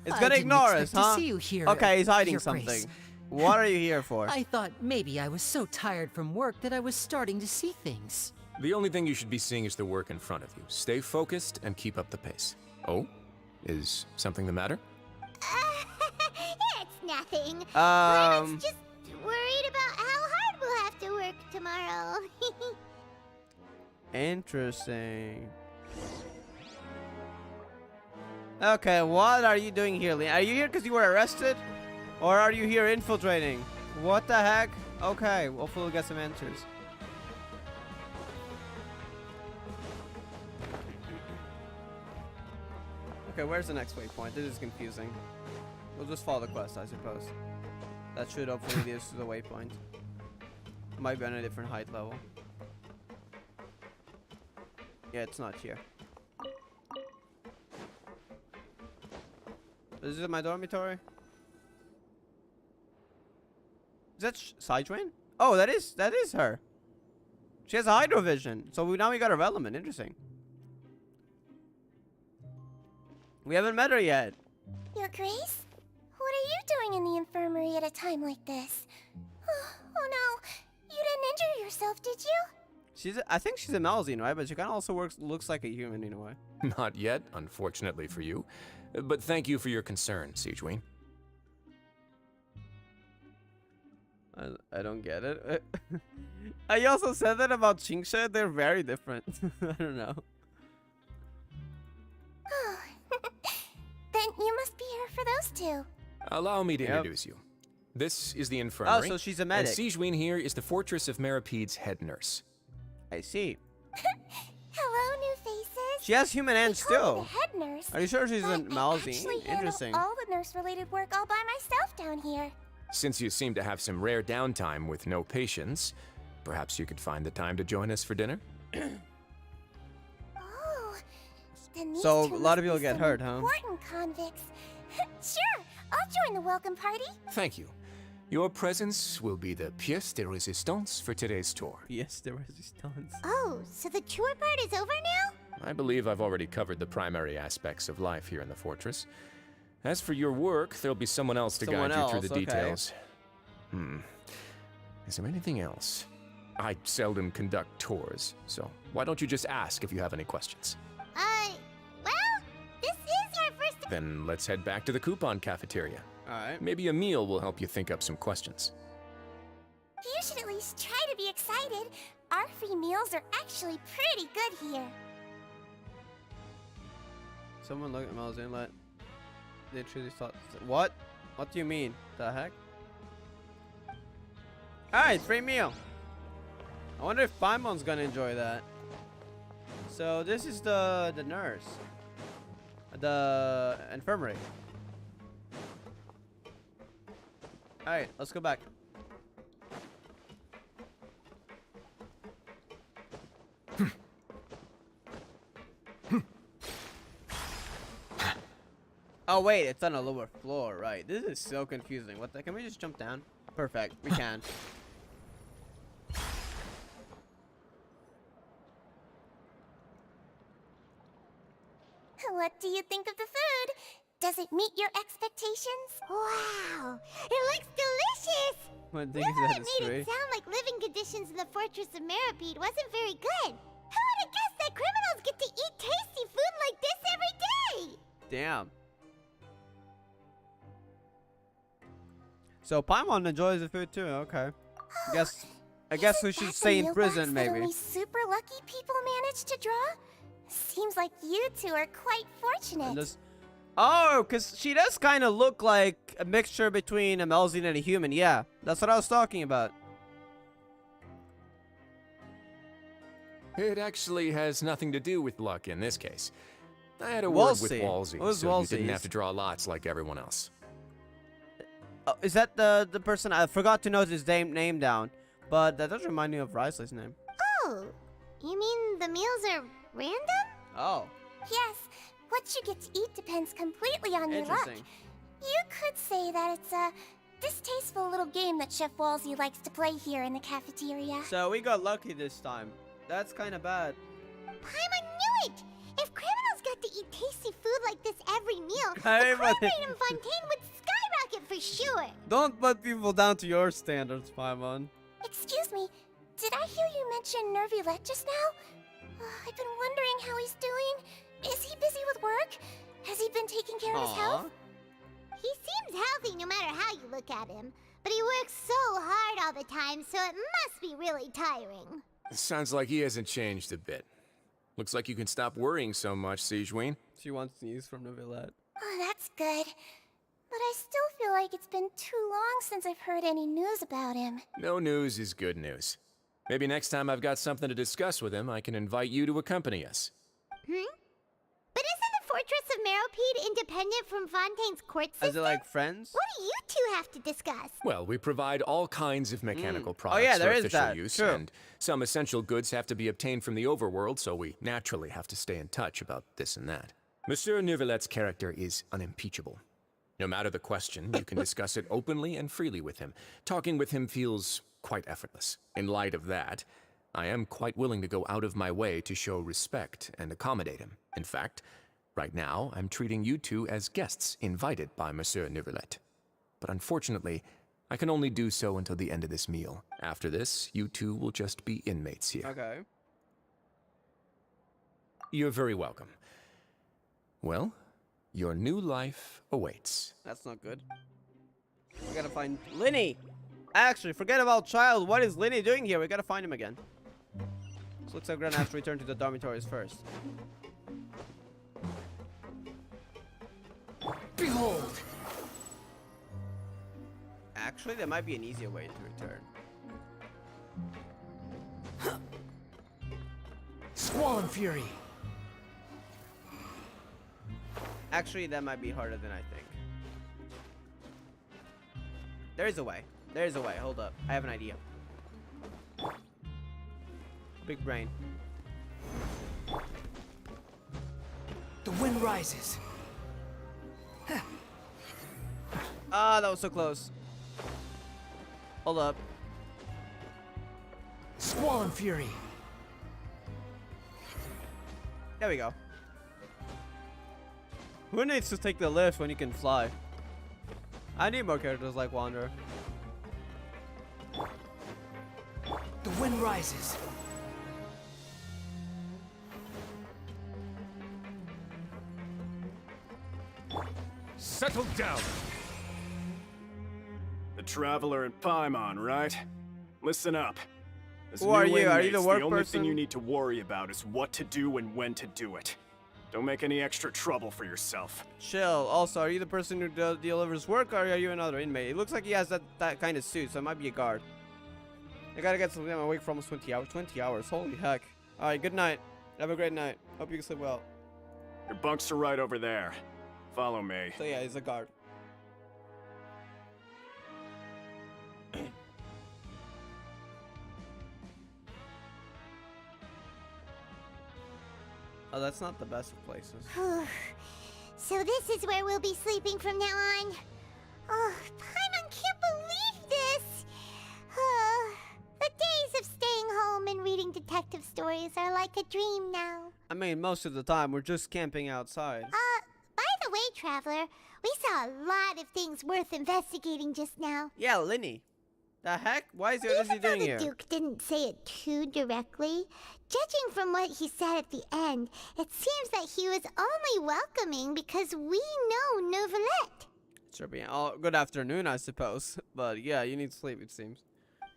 It's gonna ignore us, huh? To see you here, okay, he's hiding Your something. Grace. What are you here for? I thought maybe I was so tired from work that I was starting to see things. The only thing you should be seeing is the work in front of you. Stay focused and keep up the pace. Oh? Is something the matter? It's nothing. Clement's just worried about how hard we'll have to work tomorrow. Interesting. Okay, what are you doing here, Lee? Are you here because you were arrested? Or are you here infiltrating? What the heck? Okay, hopefully we'll get some answers. Okay, where's the next waypoint? This is confusing. We'll just follow the quest, I suppose. That should hopefully lead us to the waypoint. Might be on a different height level. Yeah, it's not here. Is it my dormitory? Is that Sidewayne? Oh, that is her. She has a hydrovision. So now we got a relevant. Interesting. We haven't met her yet. Your Grace? What are you doing in the infirmary at a time like this? Oh no, you didn't injure yourself, did you? I think she's a Malzine, right? But she kind of also looks like a human in a way. Not yet, unfortunately for you. But thank you for your concern, Ch4. I don't get it. I also said that about Ch4. They're very different. I don't know. Oh, then you must be here for those two. Allow me to introduce you. This is the infirmary. Oh, so she's a medic. And Ch4 here is the Fortress of Merapede's head nurse. I see. Hello, new faces. She has human hands still. Head nurse. Are you sure she's a I Malzine? actually Interesting. handle all the nurse-related work all by myself down here. Since you seem to have some rare downtime with no patients, perhaps you could find the time to join us for dinner? Oh, then these So two a lot of must people be get some hurt, huh? Important convicts. Sure, I'll join the welcome party. Thank you. Your presence will be the pièce de résistance for today's tour. Yes, the resistance. Oh, so the chore part is over now? I believe I've already covered the primary aspects of life here in the fortress. As for your work, there'll be someone else to guide you through the details. Is there anything else? I seldom conduct tours, so why don't you just ask if you have any questions? Well, this is our first... Then let's head back to the coupon cafeteria. Alright. Maybe a meal will help you think up some questions. You should at least try to be excited. Our free meals are actually pretty good here. Someone look at Malzine like they truly thought. What? What do you mean? The heck? Alright, free meal. I wonder if Paimon's gonna enjoy that. So this is the nurse. The infirmary. Alright, let's go back. Oh wait, it's on a lower floor, right? This is so confusing. What the? Can we just jump down? Perfect, we can. What do you think of the food? Does it meet your expectations? Wow, it looks delicious! One thing Never is it made it sound like living conditions in the Fortress of Meripede wasn't very good. Who would have guessed that criminals get to eat tasty food like this every day? Damn. So Paimon enjoys the food too. Okay. I guess we should stay in prison, maybe. Only super lucky people manage to draw. Seems like you two are quite fortunate. Oh, because she does kind of look like a mixture between a Malzine and a human. Yeah, that's what I was talking about. It actually has nothing to do with luck in this case. I had a word with Walsey, so you didn't have to draw lots like everyone else. Oh, is that the person? I forgot to note his name down, but that does remind me of Risley's name. Oh, you mean the meals are random? Oh. Yes, what you get to eat depends completely on your luck. You could say that it's a distasteful little game that Chef Walsey likes to play here in the cafeteria. So we got lucky this time. That's kind of bad. Paimon knew it! If criminals got to eat tasty food like this every meal, the Paimon. crime rate in Fontaine would skyrocket for sure! Don't put people down to your standards, Paimon. Excuse me, did I hear you mention Nervulette just now? I've been wondering how he's doing. Is he busy with work? Has he been taking care of his health? He seems healthy no matter how you look at him. But he works so hard all the time, so it must be really tiring. Sounds like he hasn't changed a bit. Looks like you can stop worrying so much, Ch4. She wants news from Nervulette. Oh, that's good. But I still feel like it's been too long since I've heard any news about him. No news is good news. Maybe next time I've got something to discuss with him, I can invite you to accompany us. But isn't the Fortress of Meropede independent from Fontaine's court system? Is it like friends? What do you two have to discuss? Well, we provide all kinds of mechanical products yeah, for there is official that. use, True. and some essential goods have to be obtained from the overworld, so we naturally have to stay in touch about this and that. Monsieur Neuvillette's character is unimpeachable. No matter the question, you can discuss it openly and freely with him. Talking with him feels quite effortless. In light of that, I am quite willing to go out of my way to show respect and accommodate him. In fact, right now, I'm treating you two as guests invited by Monsieur Neuvillette. But unfortunately, I can only do so until the end of this meal. After this, you two will just be inmates here. Okay. You're very welcome. Well, your new life awaits. That's not good. We gotta find Linny. Actually, forget about Child. What is Linny doing here? We gotta find him again. So looks like we're gonna have to return to the dormitories first. Behold! Actually, there might be an easier way to return. Squall Fury! Actually, that might be harder than I think. There is a way. There is a way. Hold up. I have an idea. Big brain. The wind rises. Ah, that was so close. Hold up. Squall Fury! There we go. Who needs to take the lift when you can fly? I need more characters like Wanderer. The wind rises. Settle down. The Traveler in Paimon, right? Listen up. As Who are new you? Are you the inmates, work the only person? thing you need to worry about is what to do and when to do it. Don't make any extra trouble for yourself. Chill. Also, are you the person who delivers work, or are you another inmate? It looks like he has that kind of suit, so it might be a guard. I gotta get something. I'm awake for almost 20 hours. 20 hours. Holy heck. All right. Good night. Have a great night. Hope you sleep well. Your bunks are right over there. Follow me. So yeah, he's a guard. Oh, that's not the best of places. So this is where we'll be sleeping from now on. Oh, Paimon can't believe this. The days of staying home and reading detective stories are like a dream now. I mean, most of the time we're just camping outside. By the way, Traveler, we saw a lot of things worth investigating just now. Yeah, Linny. The heck? Why is he doing Even though here? the Duke didn't say it too directly, judging from what he said at the end, it seems that he was only welcoming because we know Neuvillette. Sure, be. Oh, good afternoon, I suppose. But yeah, you need sleep, it seems.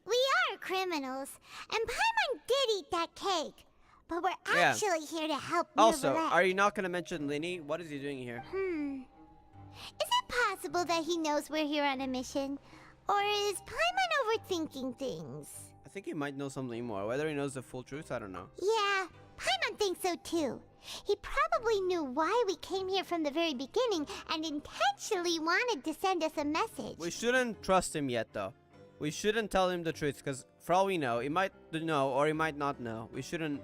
We are criminals, and Paimon did eat that cake, but we're Yeah. actually here to help Also, Neuvillette. are you not gonna mention Linny? What is he doing here? Is it possible that he knows we're here on a mission? Or is Paimon overthinking things? I think he might know something more. Whether he knows the full truth, I don't know. Yeah, Paimon thinks so too. He probably knew why we came here from the very beginning and intentionally wanted to send us a message. We shouldn't trust him yet, though. We shouldn't tell him the truth, because for all we know, he might know or he might not know. We shouldn't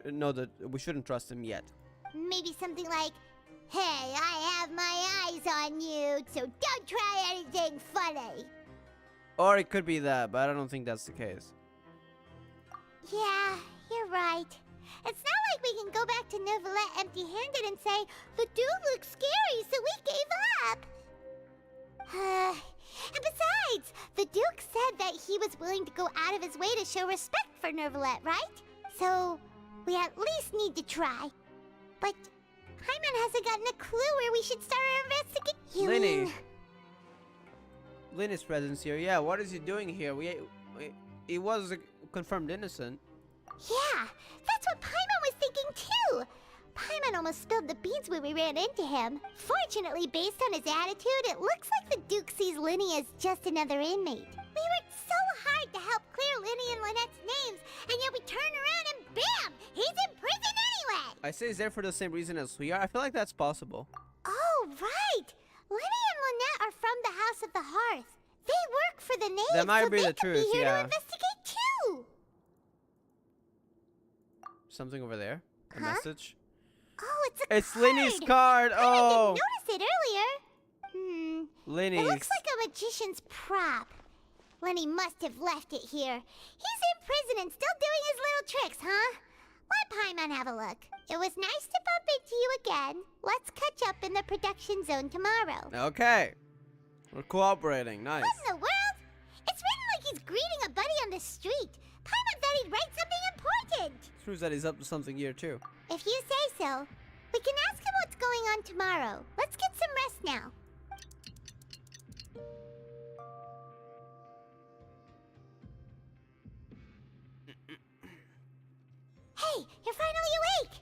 know that. We shouldn't trust him yet. Maybe something like, "Hey, I have my eyes on you, so don't try anything funny." Or it could be that, but I don't think that's the case. Yeah, you're right. It's not like we can go back to Neuvillette empty-handed and say, "The dude looks scary, so we gave up." And besides, the Duke said that he was willing to go out of his way to show respect for Neuvillette, right? So, we at least need to try. But Paimon hasn't gotten a clue where we should start our investigation. Linny. Linny's presence here. Yeah, what is he doing here? He was confirmed innocent. Yeah, that's what Paimon was thinking too. Paimon almost spilled the beans when we ran into him. Fortunately, based on his attitude, it looks like the Duke sees Linny as just another inmate. We worked so hard to help clear Linny and Lynette's names, and yet we turn around and bam! He's in prison anyway! I say he's there for the same reason as we are. I feel like that's possible. Oh, right! Linny and Lynette are from the House of the Hearth. They work for the natives, That might so be they the could truth, be here yeah. to investigate too! Something over there. A Huh? message. Oh, it's a It's card! Linny's card. I Oh. didn't notice it earlier. Lenny's. It looks like a magician's prop. Lenny must have left it here. He's in prison and still doing his little tricks, huh? Let Paimon have a look. It was nice to bump into you again. Let's catch up in the production zone tomorrow. Okay. We're cooperating. Nice. What in the world? It's written like he's greeting a buddy on the street. Paimon thought he'd write something important. Proves that he's up to something here too. If you say so. We can ask him what's going on tomorrow. Let's get some rest now. Hey, you're finally awake!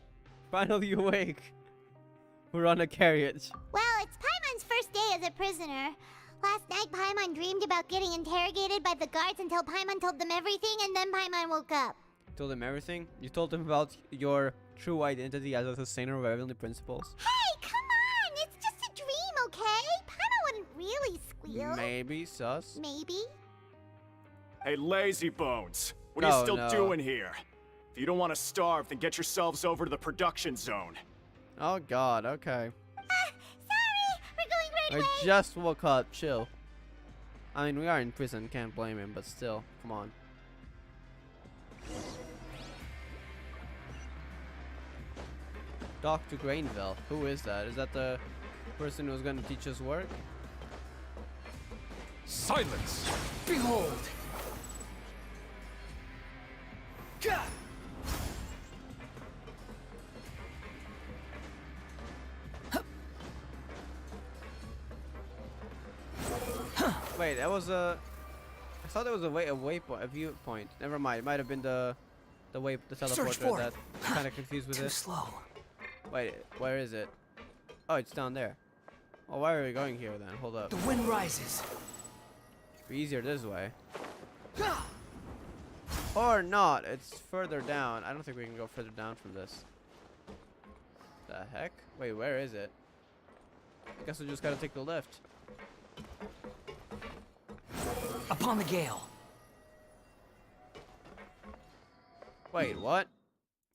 Finally awake. We're on a carriage. Well, it's Paimon's first day as a prisoner. Last night, Paimon dreamed about getting interrogated by the guards until Paimon told them everything, and then Paimon woke up. Told him everything? You told him about your true identity as a sustainer of heavenly principles? Hey, come on! It's just a dream, okay? Paimon wouldn't really squeal. Maybe, sus. Maybe. Hey, lazy bones. What are you still no. doing here? If you don't want to starve, then get yourselves over to the production zone. Oh god, okay. Sorry! We're going right I away! just woke up, chill. I mean, we are in prison, can't blame him, but still, come on. Dr. Grainville, who is that? Is that the person who's gonna teach us work? Silence! Behold! Wait, that was a... I thought there was a waypoint, a viewpoint. Never mind, it might have been the teleporter that kind of confused with Too it. slow. Wait, where is it? Oh, it's down there. Well, why are we going here then? Hold up. The wind rises. Be easier this way. Or not. It's further down. I don't think we can go further down from this. The heck? Wait, where is it? I guess we just gotta take the lift. Upon the gale. Wait, what?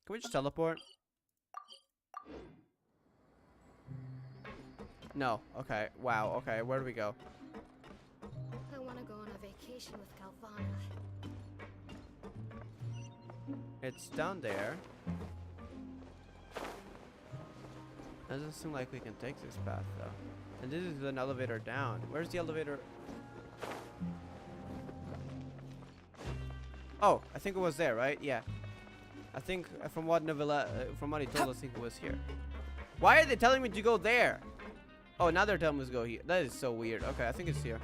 Can we just teleport? No. Okay. Wow. Okay. Where do we go? I want to go on a vacation with Galvana. It's down there. Doesn't seem like we can take this path though. And this is an elevator down. Where's the elevator? Oh, I think it was there, right? Yeah. I think from what Novella, from what he told us, I think it was here. Why are they telling me to go there? Oh, now they're telling me to go here. That is so weird. Okay, I think it's here.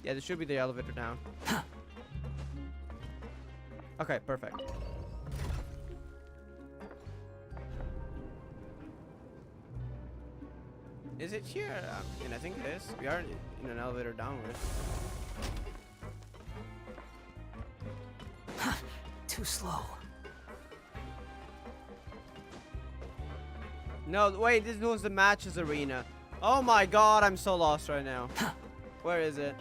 Yeah, there should be the elevator down. Okay, perfect. Is it here? And I think it is. We are in an elevator downwards. Too slow. No, wait, this was the matches arena. Oh my god, I'm so lost right now. Where is it?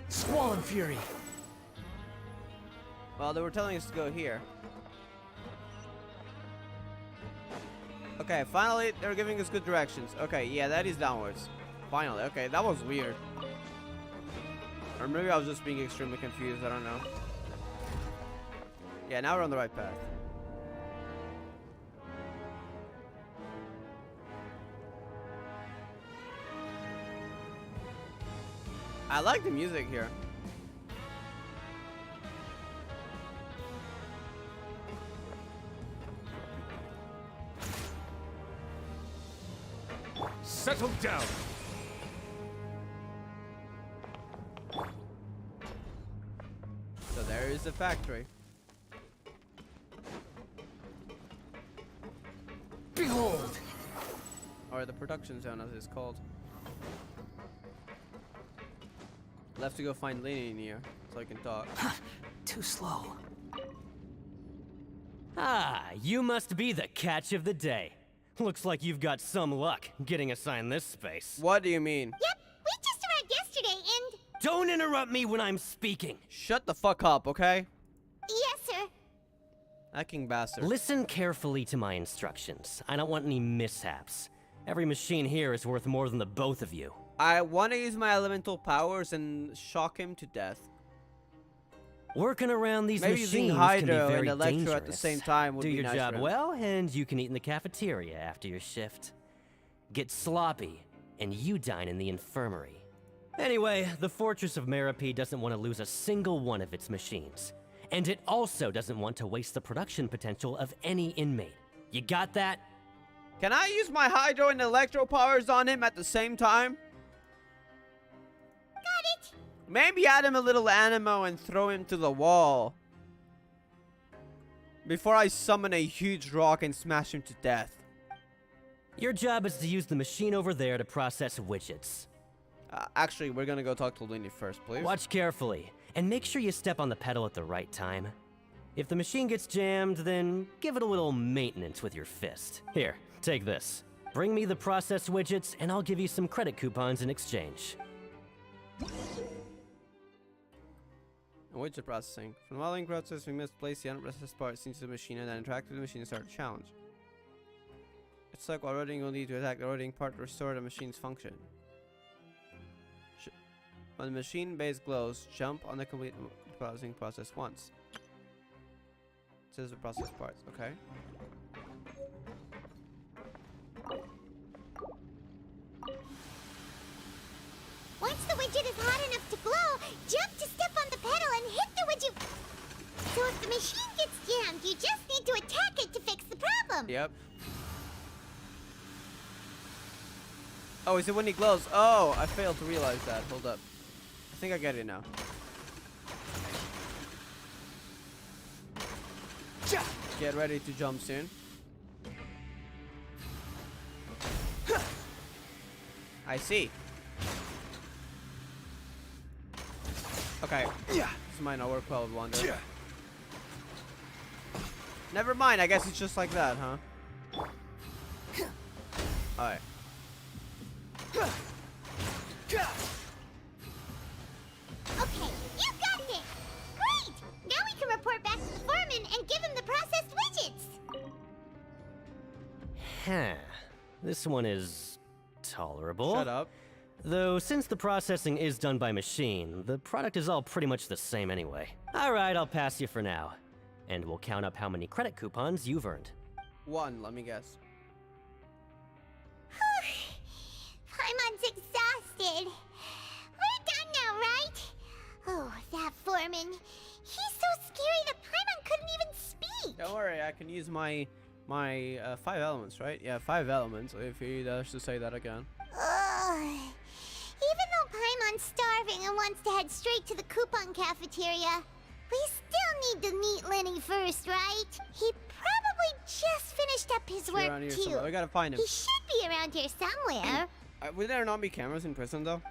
Squall and Fury. Well, they were telling us to go here. Okay, finally, they're giving us good directions. Okay, yeah, that is downwards. Finally, okay, that was weird. Or maybe I was just being extremely confused, I don't know. Yeah, now we're on the right path. I like the music here. Settle down! So there is the factory. Behold! Or the production zone as it's called. Left to go find Lenny in here so I can talk. Too slow. Ah, you must be the catch of the day. Looks like you've got some luck getting assigned this space. What do you mean? Yep, we just Don't interrupt me when I'm speaking. Shut the fuck up, okay? Yes, sir. Hacking bastard. Listen carefully to my instructions. I don't want any mishaps. Every machine here is worth more than the both of you. I want to use my elemental powers and shock him to death. Working around these Maybe machines using can be Hydro very and Electro dangerous. at the same time would Do be your nice job for him. well, and you can eat in the cafeteria after your shift. Get sloppy, and you dine in the infirmary. Anyway, the Fortress of Meropide doesn't want to lose a single one of its machines. And it also doesn't want to waste the production potential of any inmate. You got that? Can I use my Hydro and Electro powers on him at the same time? Got it. Maybe add him a little animo and throw him to the wall. Before I summon a huge rock and smash him to death. Your job is to use the machine over there to process widgets. Actually, we're gonna go talk to Lenny first, please. Watch carefully, and make sure you step on the pedal at the right time. If the machine gets jammed, then give it a little maintenance with your fist. Here, take this. Bring me the process widgets, and I'll give you some credit coupons in exchange. Widget processing. From the modeling process, we must place the unprocessed parts into the machine and then interact with the machine and start a challenge. It's like while rotating, you'll need to attack the rotating part to restore the machine's function. When the machine base glows, jump on the complete processing process once. It says the process parts, okay? Once the widget is hot enough to glow, jump to step on the pedal and hit the widget. So if the machine gets jammed, you just need to attack it to fix the problem. Yep. Oh, is it when he glows? Oh, I failed to realize that. Hold up. I think I get it now. Get ready to jump soon. I see. Okay. This might not work well with Wonder. Never mind, I guess it's just like that, huh? Alright. Okay, you got it! Great! Now we can report back to the foreman and give him the processed widgets! Huh. This one is tolerable. Shut up. Though, since the processing is done by machine, the product is all pretty much the same anyway. Alright, I'll pass you for now. And we'll count up how many credit coupons you've earned. 1, let me guess. Paimon's exhausted. We're done now, right? Oh, that foreman. He's so scary that Paimon couldn't even speak. Don't worry, I can use my 5 elements, right? Yeah, 5 elements, if he does to say that again. Ugh. Even though Paimon's starving and wants to head straight to the coupon cafeteria, we still need to meet Lenny first, right? He probably just finished up his Around work here too. somewhere. We gotta find him. He should be around here somewhere. Would there not be cameras in prison, though?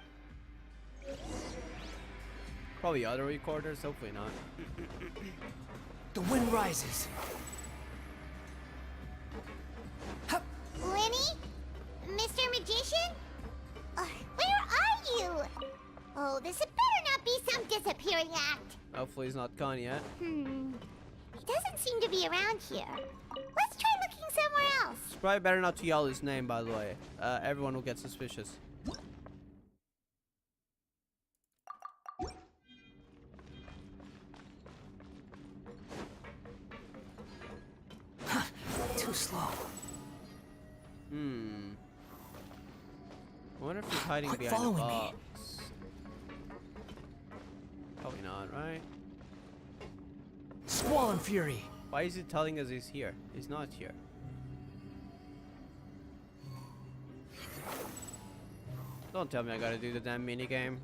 Probably other recorders, hopefully not. The wind rises. Lenny? Mr. Magician? Where are you? Oh, this had better not be some disappearing act. Hopefully he's not gone yet. He doesn't seem to be around here. Let's try looking somewhere else. It's probably better not to yell his name, by the way. Everyone will get suspicious. Too slow. I wonder if he's hiding Quit behind a following me. box. Probably not, right? Squall and fury. Why is he telling us he's here? He's not here. Don't tell me I gotta do the damn minigame.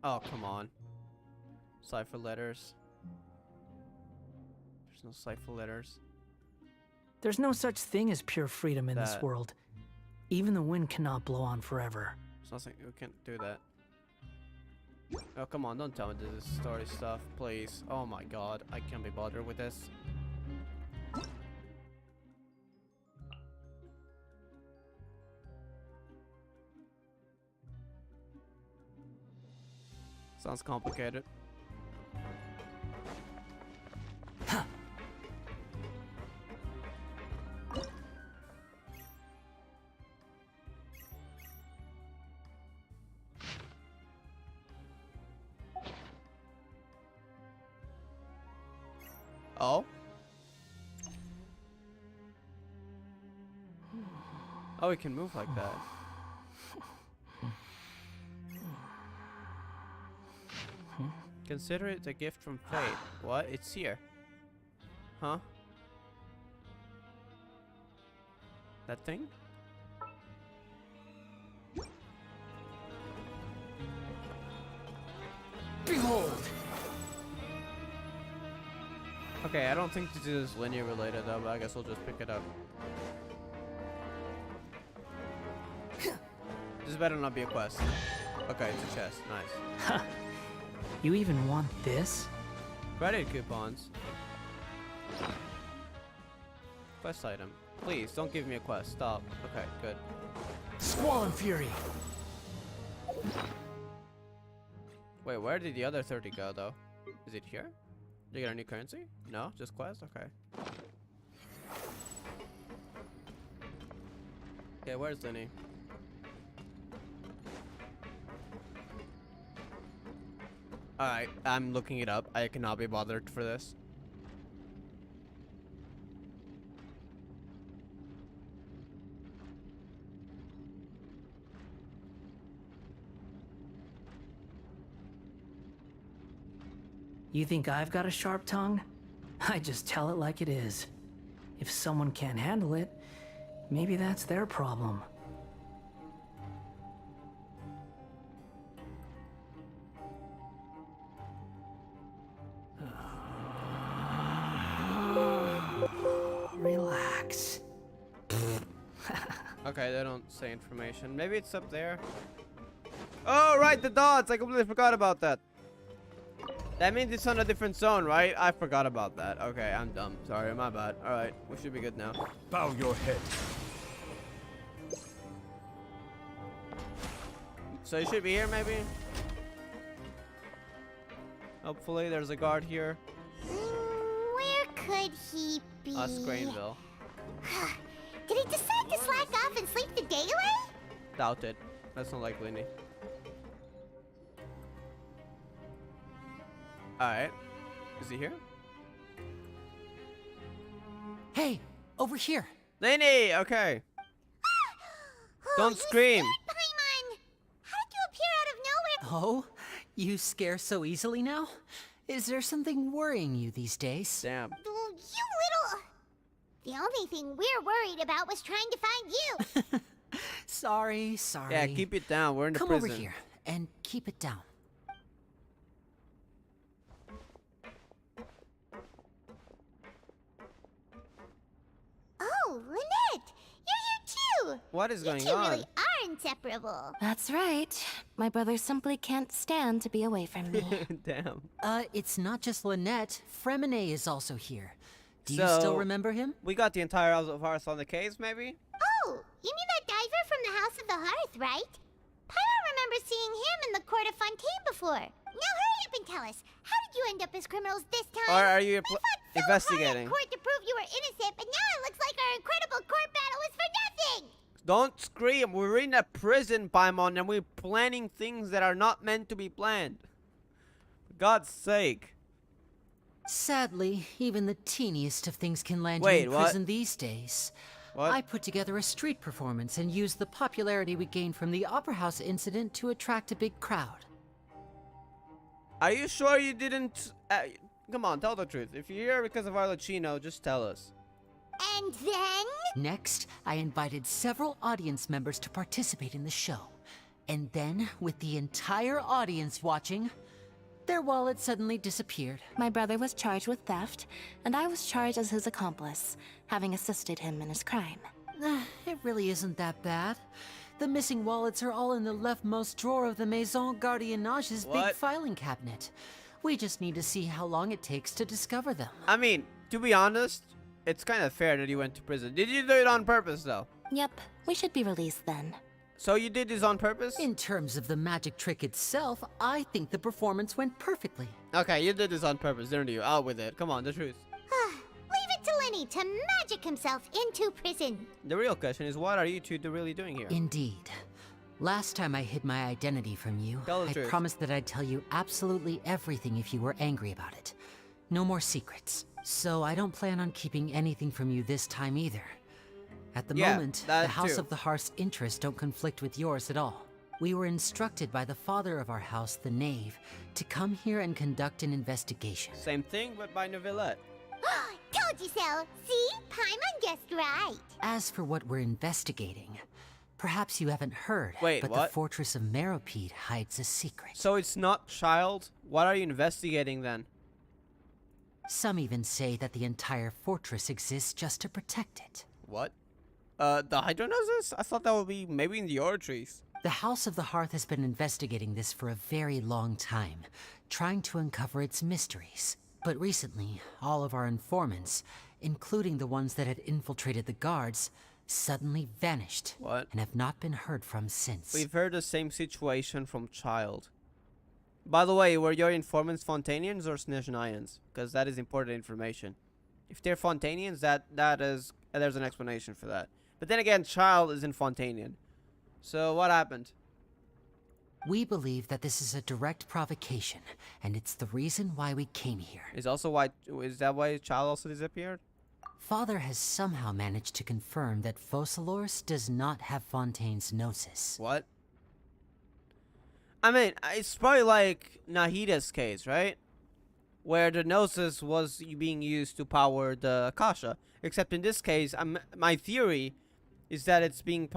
Oh, come on. Cipher letters. There's no cipher letters. There's no such thing as pure freedom in this That. world. Even the wind cannot blow on forever. There's nothing. We can't do that. Oh, come on. Don't tell me this is story stuff, please. Oh my god. I can't be bothered with this. Sounds complicated. Oh? Oh, we can move like that. Consider it a gift from fate. What? It's here. Huh? That thing? Behold! Okay, I don't think this is linear related though, but I guess we'll just pick it up. This better not be a quest. Okay, it's a chest. Nice. Huh. You even want this? Credit coupons. Quest item. Please, don't give me a quest. Stop. Okay, good. Squall and Fury! Wait, where did the other 30 go though? Is it here? Did you get a new currency? No? Just quest? Okay. Okay, where's Lenny? Alright, I'm looking it up. I cannot be bothered for this. You think I've got a sharp tongue? I just tell it like it is. If someone can't handle it, maybe that's their problem. Relax. Okay, they don't say information. Maybe it's up there. Oh, right, the dots! I completely forgot about that. That means it's on a different zone, right? I forgot about that. Okay, I'm dumb. Sorry, my bad. Alright, we should be good now. Bow your head. So you should be here, maybe? Hopefully, there's a guard here. Where could he be? Us, Grainville. Did he decide to slack off and sleep the day away? Doubt it. That's not like Lenny. Alright. Is he here? Hey, over here. Lenny! Okay. Oh, Don't scream. Paimon! How did you appear out of nowhere? Oh, you scare so easily now? Is there something worrying you these days? Damn. Oh, you little... The only thing we're worried about was trying to find you. Sorry. Yeah, keep it down. We're in the Come prison. over here and keep it down. Oh, Lynette! You're here too! What is going You two on? really are inseparable. That's right. My brother simply can't stand to be away from me. Damn. It's not just Lynette. Fremine is also here. Do you So, still remember him? We got the entire House of Hearts on the case, maybe? Oh, you mean that diver from the House of the Hearth, right? Paimon remembers seeing him in the court of Fontaine before. Now hurry up and tell us, how did you end up as criminals this time? Or are you We fought so investigating? hard in court to prove you were innocent, but now it looks like our incredible court battle was for nothing! Don't scream. We're in a prison, Paimon, and we're planning things that are not meant to be planned. For God's sake. Sadly, even the teeniest of things can land Wait, you in what? prison these days. What? I put together a street performance and used the popularity we gained from the Opera House incident to attract a big crowd. Are you sure you didn't... come on, tell the truth. If you're here because of Arlecchino, just tell us. And then? Next, I invited several audience members to participate in the show. And then, with the entire audience watching, their wallet suddenly disappeared. My brother was charged with theft, and I was charged as his accomplice, having assisted him in his crime. It really isn't that bad. The missing wallets are all in the leftmost drawer of the Maison Gardiennage's big What? filing cabinet. We just need to see how long it takes to discover them. I mean, to be honest, it's kind of fair that you went to prison. Did you do it on purpose, though? Yep, we should be released then. So you did this on purpose? In terms of the magic trick itself, I think the performance went perfectly. Okay, you did this on purpose, didn't you? Out with it. Come on, the truth. Leave it to Lenny to magic himself into prison. The real question is, what are you two really doing here? Indeed. Last time I hid my identity from you, Tell the I truth. promised that I'd tell you absolutely everything if you were angry about it. No more secrets. So I don't plan on keeping anything from you this time either. At the moment, that the House too. of the Hearth's interests don't conflict with yours at all. We were instructed by the father of our house, the Knave, to come here and conduct an investigation. Same thing, but by Novelette. Told you so. See? Paimon guessed right. As for what we're investigating, perhaps you haven't heard, Wait, but what? the fortress of Meropide hides a secret. So it's not Child? What are you investigating then? Some even say that the entire fortress exists just to protect it. What? The Hydronosis? I thought that would be maybe in the Ortrees. The House of the Hearth has been investigating this for a very long time, trying to uncover its mysteries. But recently, all of our informants, including the ones that had infiltrated the guards, suddenly vanished. What? And have not been heard from since. We've heard the same situation from Child. By the way, were your informants Fontanians or Snezhnayans? Because that is important information. If they're Fontanians, there's an explanation for that. But then again, Child isn't Fontanian. So what happened? We believe that this is a direct provocation, and it's the reason why we came here. Is that why Child also disappeared? Father has somehow managed to confirm that Focalors does not have Fontaine's Gnosis. What? I mean, it's probably like Nahida's case, right? Where the Gnosis was being used to power the Akasha. Except in this case, my theory is that it's being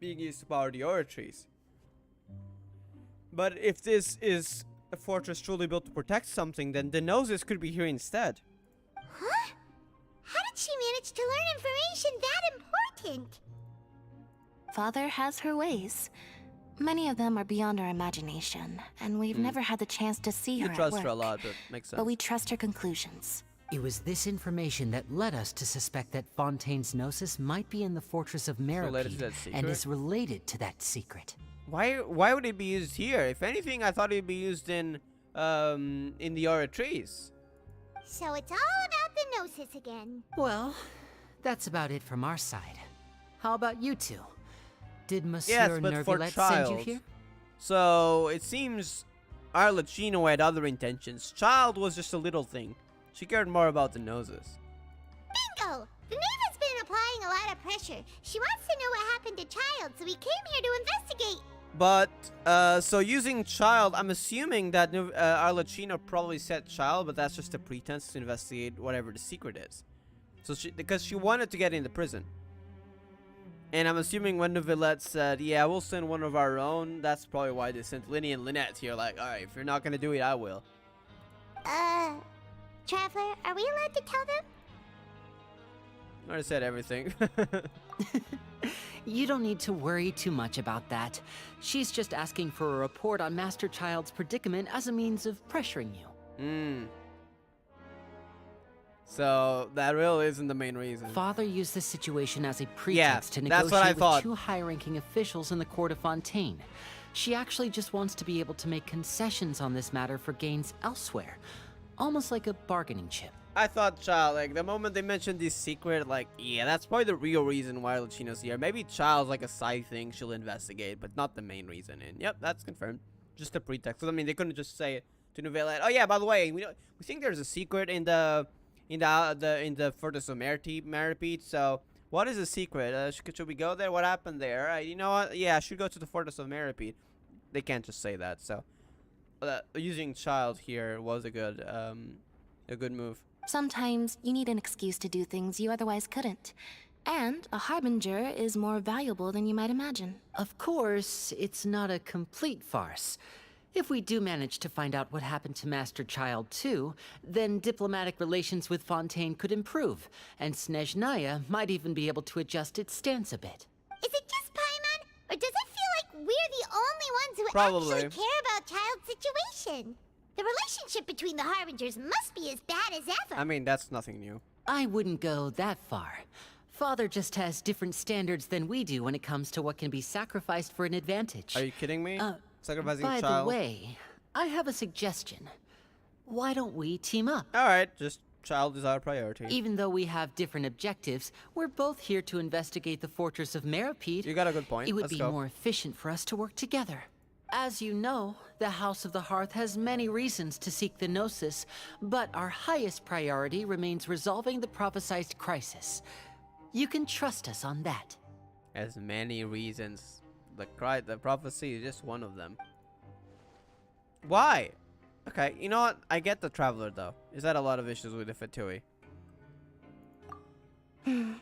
used to power the Ortrees. But if this is a fortress truly built to protect something, then the Gnosis could be here instead. Huh? How did she manage to learn information that important? Father has her ways. Many of them are beyond our imagination, and we've never had the chance to see her You at trust work. her a lot, but makes sense. But we trust her conclusions. It was this information that led us to suspect that Fontaine's Gnosis might be in the fortress of related to that Meropide, and secret? is related to that secret. Why would it be used here? If anything, I thought it'd be used in the Ortrees. So it's all about the Gnosis again. Well, that's about it from our side. How about you two? Did Monsieur Yes, but for Nervulette Child. send you here? So it seems Arlecchino had other intentions. Child was just a little thing. She cared more about the Gnosis. Bingo! The Knave has been applying a lot of pressure. She wants to know what happened to Child, so we came here to investigate. But, so using Child, I'm assuming that Arlecchino probably said Child, but that's just a pretense to investigate whatever the secret is. So because she wanted to get into prison. And I'm assuming when Novelette said, yeah, we'll send one of our own, that's probably why they sent Linny and Lynette here. Like, alright, if you're not gonna do it, I will. Traveler, are we allowed to tell them? I already said everything. You don't need to worry too much about that. She's just asking for a report on Master Child's predicament as a means of pressuring you. So, that really isn't the main reason. Father used this situation as a pretext to that's what I negotiate with thought. two high-ranking officials in the court of Fontaine. She actually just wants to be able to make concessions on this matter for gains elsewhere. Almost like a bargaining chip. I thought Child, like, the moment they mentioned this secret, like, yeah, that's probably the real reason why Arlecchino's here. Maybe Child's like a side thing she'll investigate, but not the main reason. And yep, that's confirmed. Just a pretext. I mean, they couldn't just say it to Novelette. Oh yeah, by the way, we think there's a secret in the fortress of Meropide. So, what is the secret? Should we go there? What happened there? You know what? Yeah, I should go to the fortress of Meropide. They can't just say that. So, using Child here was a good move. Sometimes you need an excuse to do things you otherwise couldn't. And a harbinger is more valuable than you might imagine. Of course, it's not a complete farce. If we do manage to find out what happened to Master Child too, then diplomatic relations with Fontaine could improve, and Snezhnaya might even be able to adjust its stance a bit. Is it just Paimon? Or does it feel like we're the only ones who Probably. actually care about Child's situation? The relationship between the Harbingers must be as bad as ever. I mean, that's nothing new. I wouldn't go that far. Father just has different standards than we do when it comes to what can be sacrificed for an advantage. Are you kidding me? Sacrificing By a child? the way, I have a suggestion. Why don't we team up? Alright, just child is our priority. Even though we have different objectives, we're both here to investigate the fortress of Meripede. You got a good point. It would Let's be go. more efficient for us to work together. As you know, the House of the Hearth has many reasons to seek the Gnosis, but our highest priority remains resolving the prophesized crisis. You can trust us on that. As many reasons. The prophecy is just one of them. Why? Okay, you know what? I get the Traveler, though. Is that a lot of issues with the Fatui?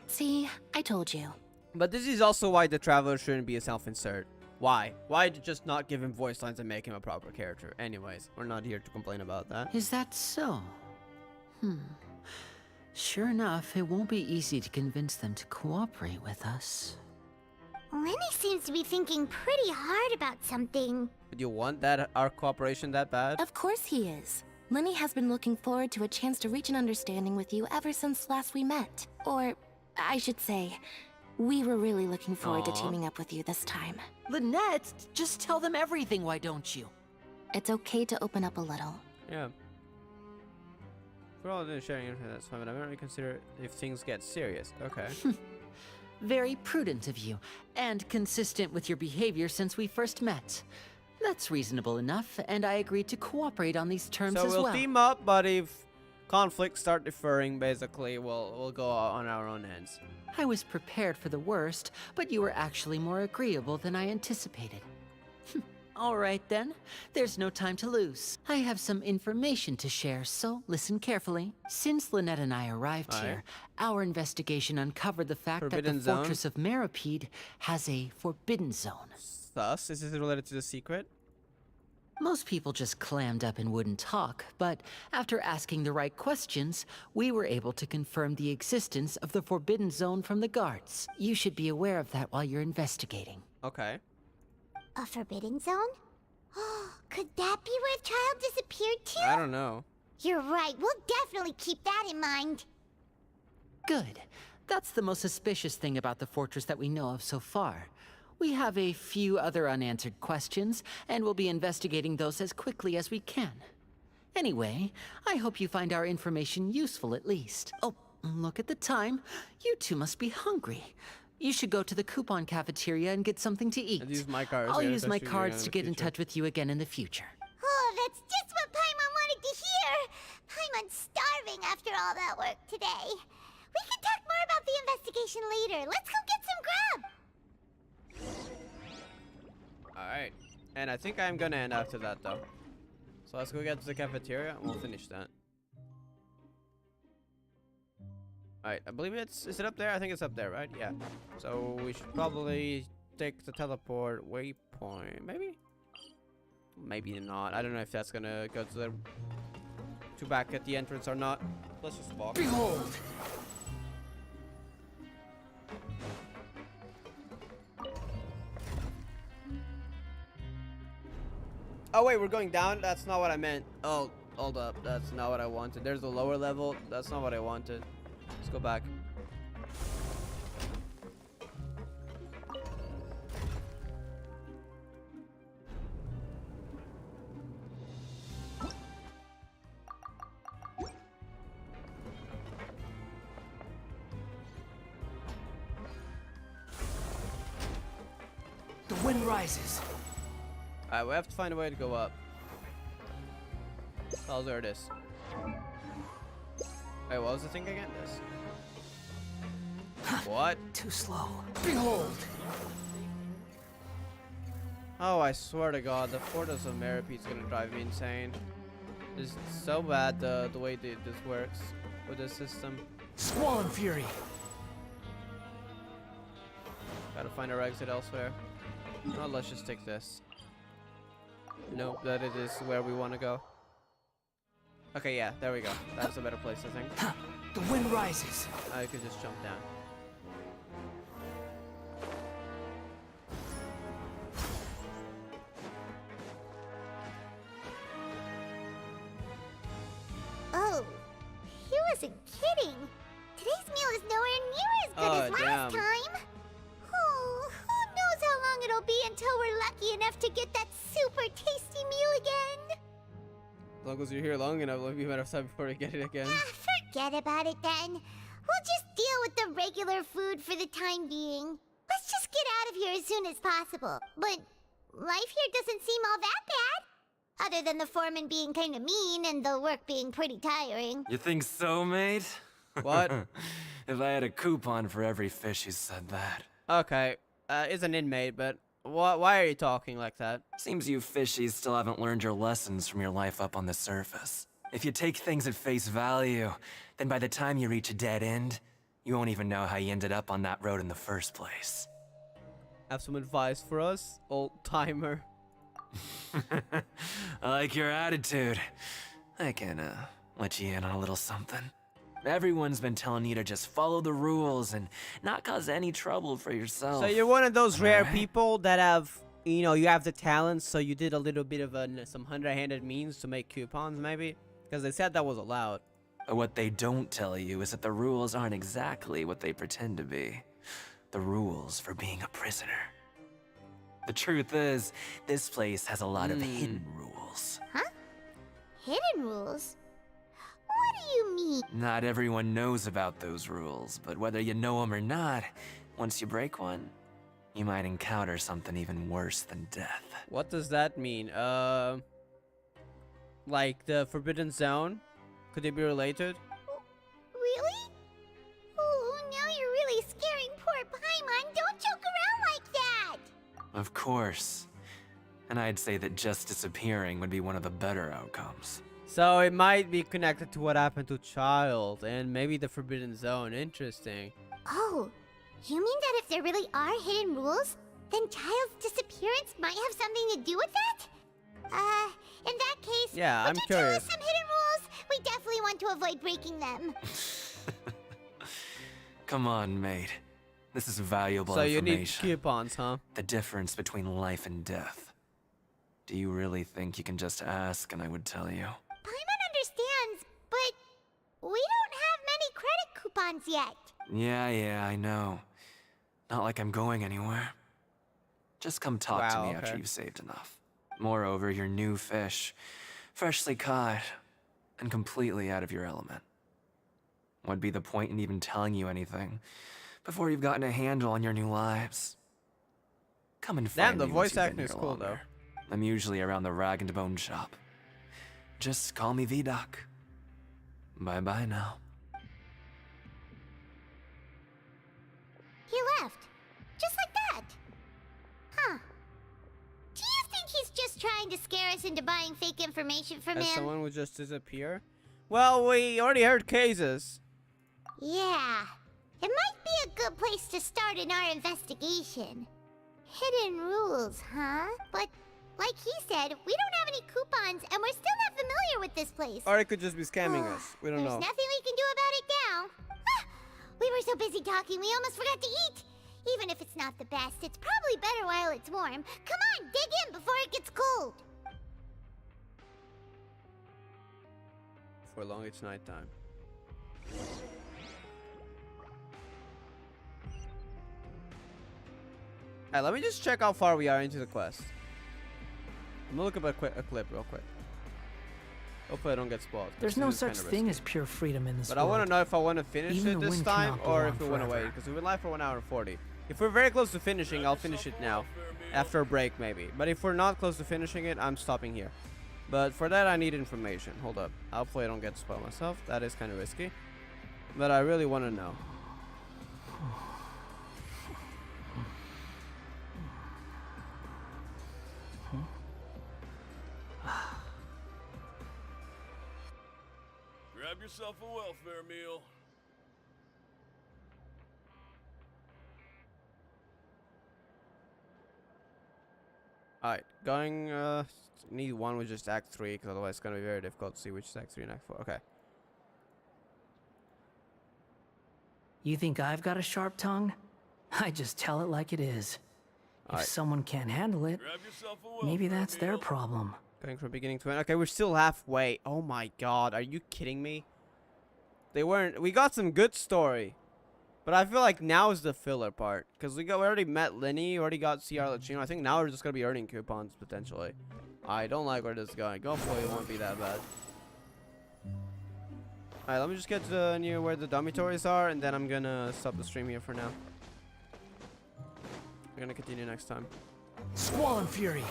See, I told you. But this is also why the Traveler shouldn't be a self-insert. Why? Why just not give him voice lines and make him a proper character? Anyways, we're not here to complain about that. Is that so? Sure enough, it won't be easy to convince them to cooperate with us. Lenny seems to be thinking pretty hard about something. Do you want that our cooperation that bad? Of course he is. Lenny has been looking forward to a chance to reach an understanding with you ever since last we met. Or, I should say, we were really looking forward to teaming up with you this time. Lynette, just tell them everything, why don't you? It's okay to open up a little. Yeah. We're all sharing information, that's fine, but I'm going to consider if things get serious. Okay. Very prudent of you, and consistent with your behavior since we first met. That's reasonable enough, and I agreed to cooperate on these terms so as we'll well. team up, but if conflicts start deferring, basically, we'll go on our own ends. I was prepared for the worst, but you were actually more agreeable than I anticipated. All right then, there's no time to lose. I have some information to share, so listen carefully. Since Lynette and I arrived here, our investigation uncovered the fact that the fortress of Meripede has a forbidden zone. Thus, is this related to the secret? Most people just clammed up and wouldn't talk, but after asking the right questions, we were able to confirm the existence of the forbidden zone from the guards. You should be aware of that while you're investigating. Okay. A forbidden zone? Could that be where the child disappeared to? I don't know. You're right. We'll definitely keep that in mind. Good. That's the most suspicious thing about the fortress that we know of so far. We have a few other unanswered questions, and we'll be investigating those as quickly as we can. Anyway, I hope you find our information useful at least. Oh, look at the time. You two must be hungry. You should go to the coupon cafeteria and get something to eat. I'll use my cards. I'll use my cards to get in touch with you again in the future. Oh, that's just what Paimon wanted to hear. Paimon's starving after all that work today. We can talk more about the investigation later. Let's go get some grub. Alright. And I think I'm gonna end after that, though. So let's go get to the cafeteria and we'll finish that. Alright, I believe is it up there? I think it's up there, right? Yeah. So we should probably take the teleport waypoint. Maybe? Maybe not. I don't know if that's gonna go to back at the entrance or not. Let's just walk. Behold! Oh wait, we're going down? That's not what I meant. Oh, hold up. That's not what I wanted. There's a lower level. That's not what I wanted. Let's go back. The wind rises. Alright, we have to find a way to go up. Oh, there it is. Wait, what was the thing again? This. What? Too slow. Behold! Oh, I swear to God, the Fortress of Meripede is gonna drive me insane. It's so bad the way this works with this system. Squall Fury! Gotta find our exit elsewhere. Well, let's just take this. Nope, that it is where we want to go. Okay, yeah, there we go. That's a better place, I think. The wind rises. I could just jump down. Oh, he wasn't kidding. Did today's meal is nowhere near as good as last time. Oh, who knows how long it'll be until we're lucky enough to get that super tasty meal again. As long as you're here long enough, it'll be a matter of time before we get it again. Forget about it then. We'll just deal with the regular food for the time being. Let's just get out of here as soon as possible. But life here doesn't seem all that bad. Other than the foreman being kind of mean and the work being pretty tiring. You think so, mate? What? If I had a coupon for every fish who said that. Okay, it's an inmate, but why are you talking like that? Seems you fishies still haven't learned your lessons from your life up on the surface. If you take things at face value, then by the time you reach a dead end, you won't even know how you ended up on that road in the first place. Have some advice for us, old timer? I like your attitude. I can, let you in on a little something. Everyone's been telling you to just follow the rules and not cause any trouble for yourself. So you're one of those rare people that have, you know, you have the talent, so you did a little bit of some underhanded means to make coupons, maybe? Because they said that was allowed. But what they don't tell you is that the rules aren't exactly what they pretend to be. The rules for being a prisoner. The truth is, this place has a lot of hidden rules. Huh? Hidden rules? What do you mean? Not everyone knows about those rules, but whether you know them or not, once you break one, you might encounter something even worse than death. What does that mean? Like the Forbidden Zone? Could they be related? Really? Oh, now you're really scaring poor Paimon. Don't joke around like that! Of course. And I'd say that just disappearing would be one of the better outcomes. So it might be connected to what happened to Child and maybe the Forbidden Zone. Interesting. Oh, you mean that if there really are hidden rules, then Child's disappearance might have something to do with that? In that case, yeah, would I'm you curious. tell us some hidden rules? We definitely want to avoid breaking them. Come on, mate. This is valuable So you information. need coupons, huh? The difference between life and death. Do you really think you can just ask and I would tell you? Paimon understands, but we don't have many credit coupons yet. Yeah, I know. Not like I'm going anywhere. Just come talk to me after you've saved enough. Moreover, you're new fish, freshly caught, and completely out of your element. What'd be the point in even telling you anything before you've gotten a handle on your new lives? Come and find Damn, the me once voice you've been acting is here cool, longer. I'm usually around the rag and bone shop. Just call me V-Doc. Bye-bye now. He left. Just like that. Huh. Do you think he's just trying to scare us into buying fake information from As him? someone would just disappear? Well, we already heard cases. Yeah. It might be a good place to start in our investigation. Hidden rules, huh? But like he said, we don't have any coupons and we're still not familiar with this place. Or it could just be scamming us. We don't There's know. nothing we can do about it now. Ah, we were so busy talking, we almost forgot to eat. Even if it's not the best, it's probably better while it's warm. Come on, dig in before it gets cold. For long, it's nighttime. Alright, let me just check how far we are into the quest. I'm gonna look up a clip real quick. Hopefully I don't get spoiled. There's no such thing as pure freedom in this But world. I want to know if I want to finish Even it the this wind time cannot go or on if we want to forever. wait. Because we've been live for 1 hour and 40. If we're very close to finishing, I'll finish it now. After a break, maybe. But if we're not close to finishing it, I'm stopping here. But for that, I need information. Hold up. Hopefully I don't get spoiled myself. That is kind of risky. But I really want to know. Grab yourself a welfare meal. Alright, going, need one with just Act 3, because otherwise it's going to be very difficult to see which is Act 3 and Act 4. Okay. You think I've got a sharp tongue? I just tell it like it is. If Alright. someone can't handle it, maybe that's their problem. Going from beginning to end. Okay, we're still halfway. Oh my god, are you kidding me? They weren't. We got some good story, but I feel like now is the filler part because we already met Lenny, we already got CR Latino. I think now we're just gonna be earning coupons potentially. I don't like where this is going. Hopefully it won't be that bad. Alright, let me just get to near where the dormitories are, and then I'm gonna stop the stream here for now. We're gonna continue next time. Squall Fury.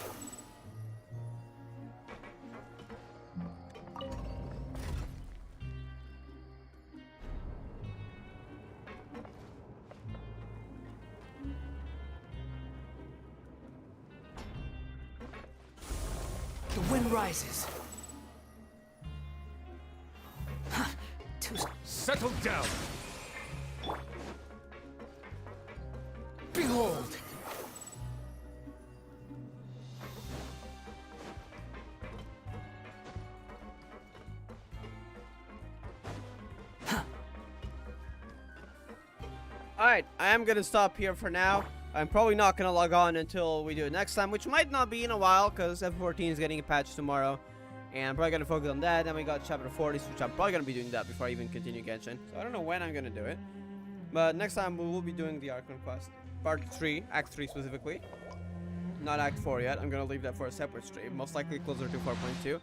The wind rises. Settle down. Behold. Alright, I am gonna stop here for now. I'm probably not gonna log on until we do it next time, which might not be in a while because F14 is getting a patch tomorrow. And I'm probably gonna focus on that. Then we got chapter 40, which I'm probably gonna be doing that before I even continue Genshin. So I don't know when I'm gonna do it. But next time we will be doing the Archon quest. Part 3, Act 3 specifically. Not Act 4 yet. I'm gonna leave that for a separate stream. Most likely closer to 4.2.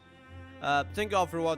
Thank you all for watching.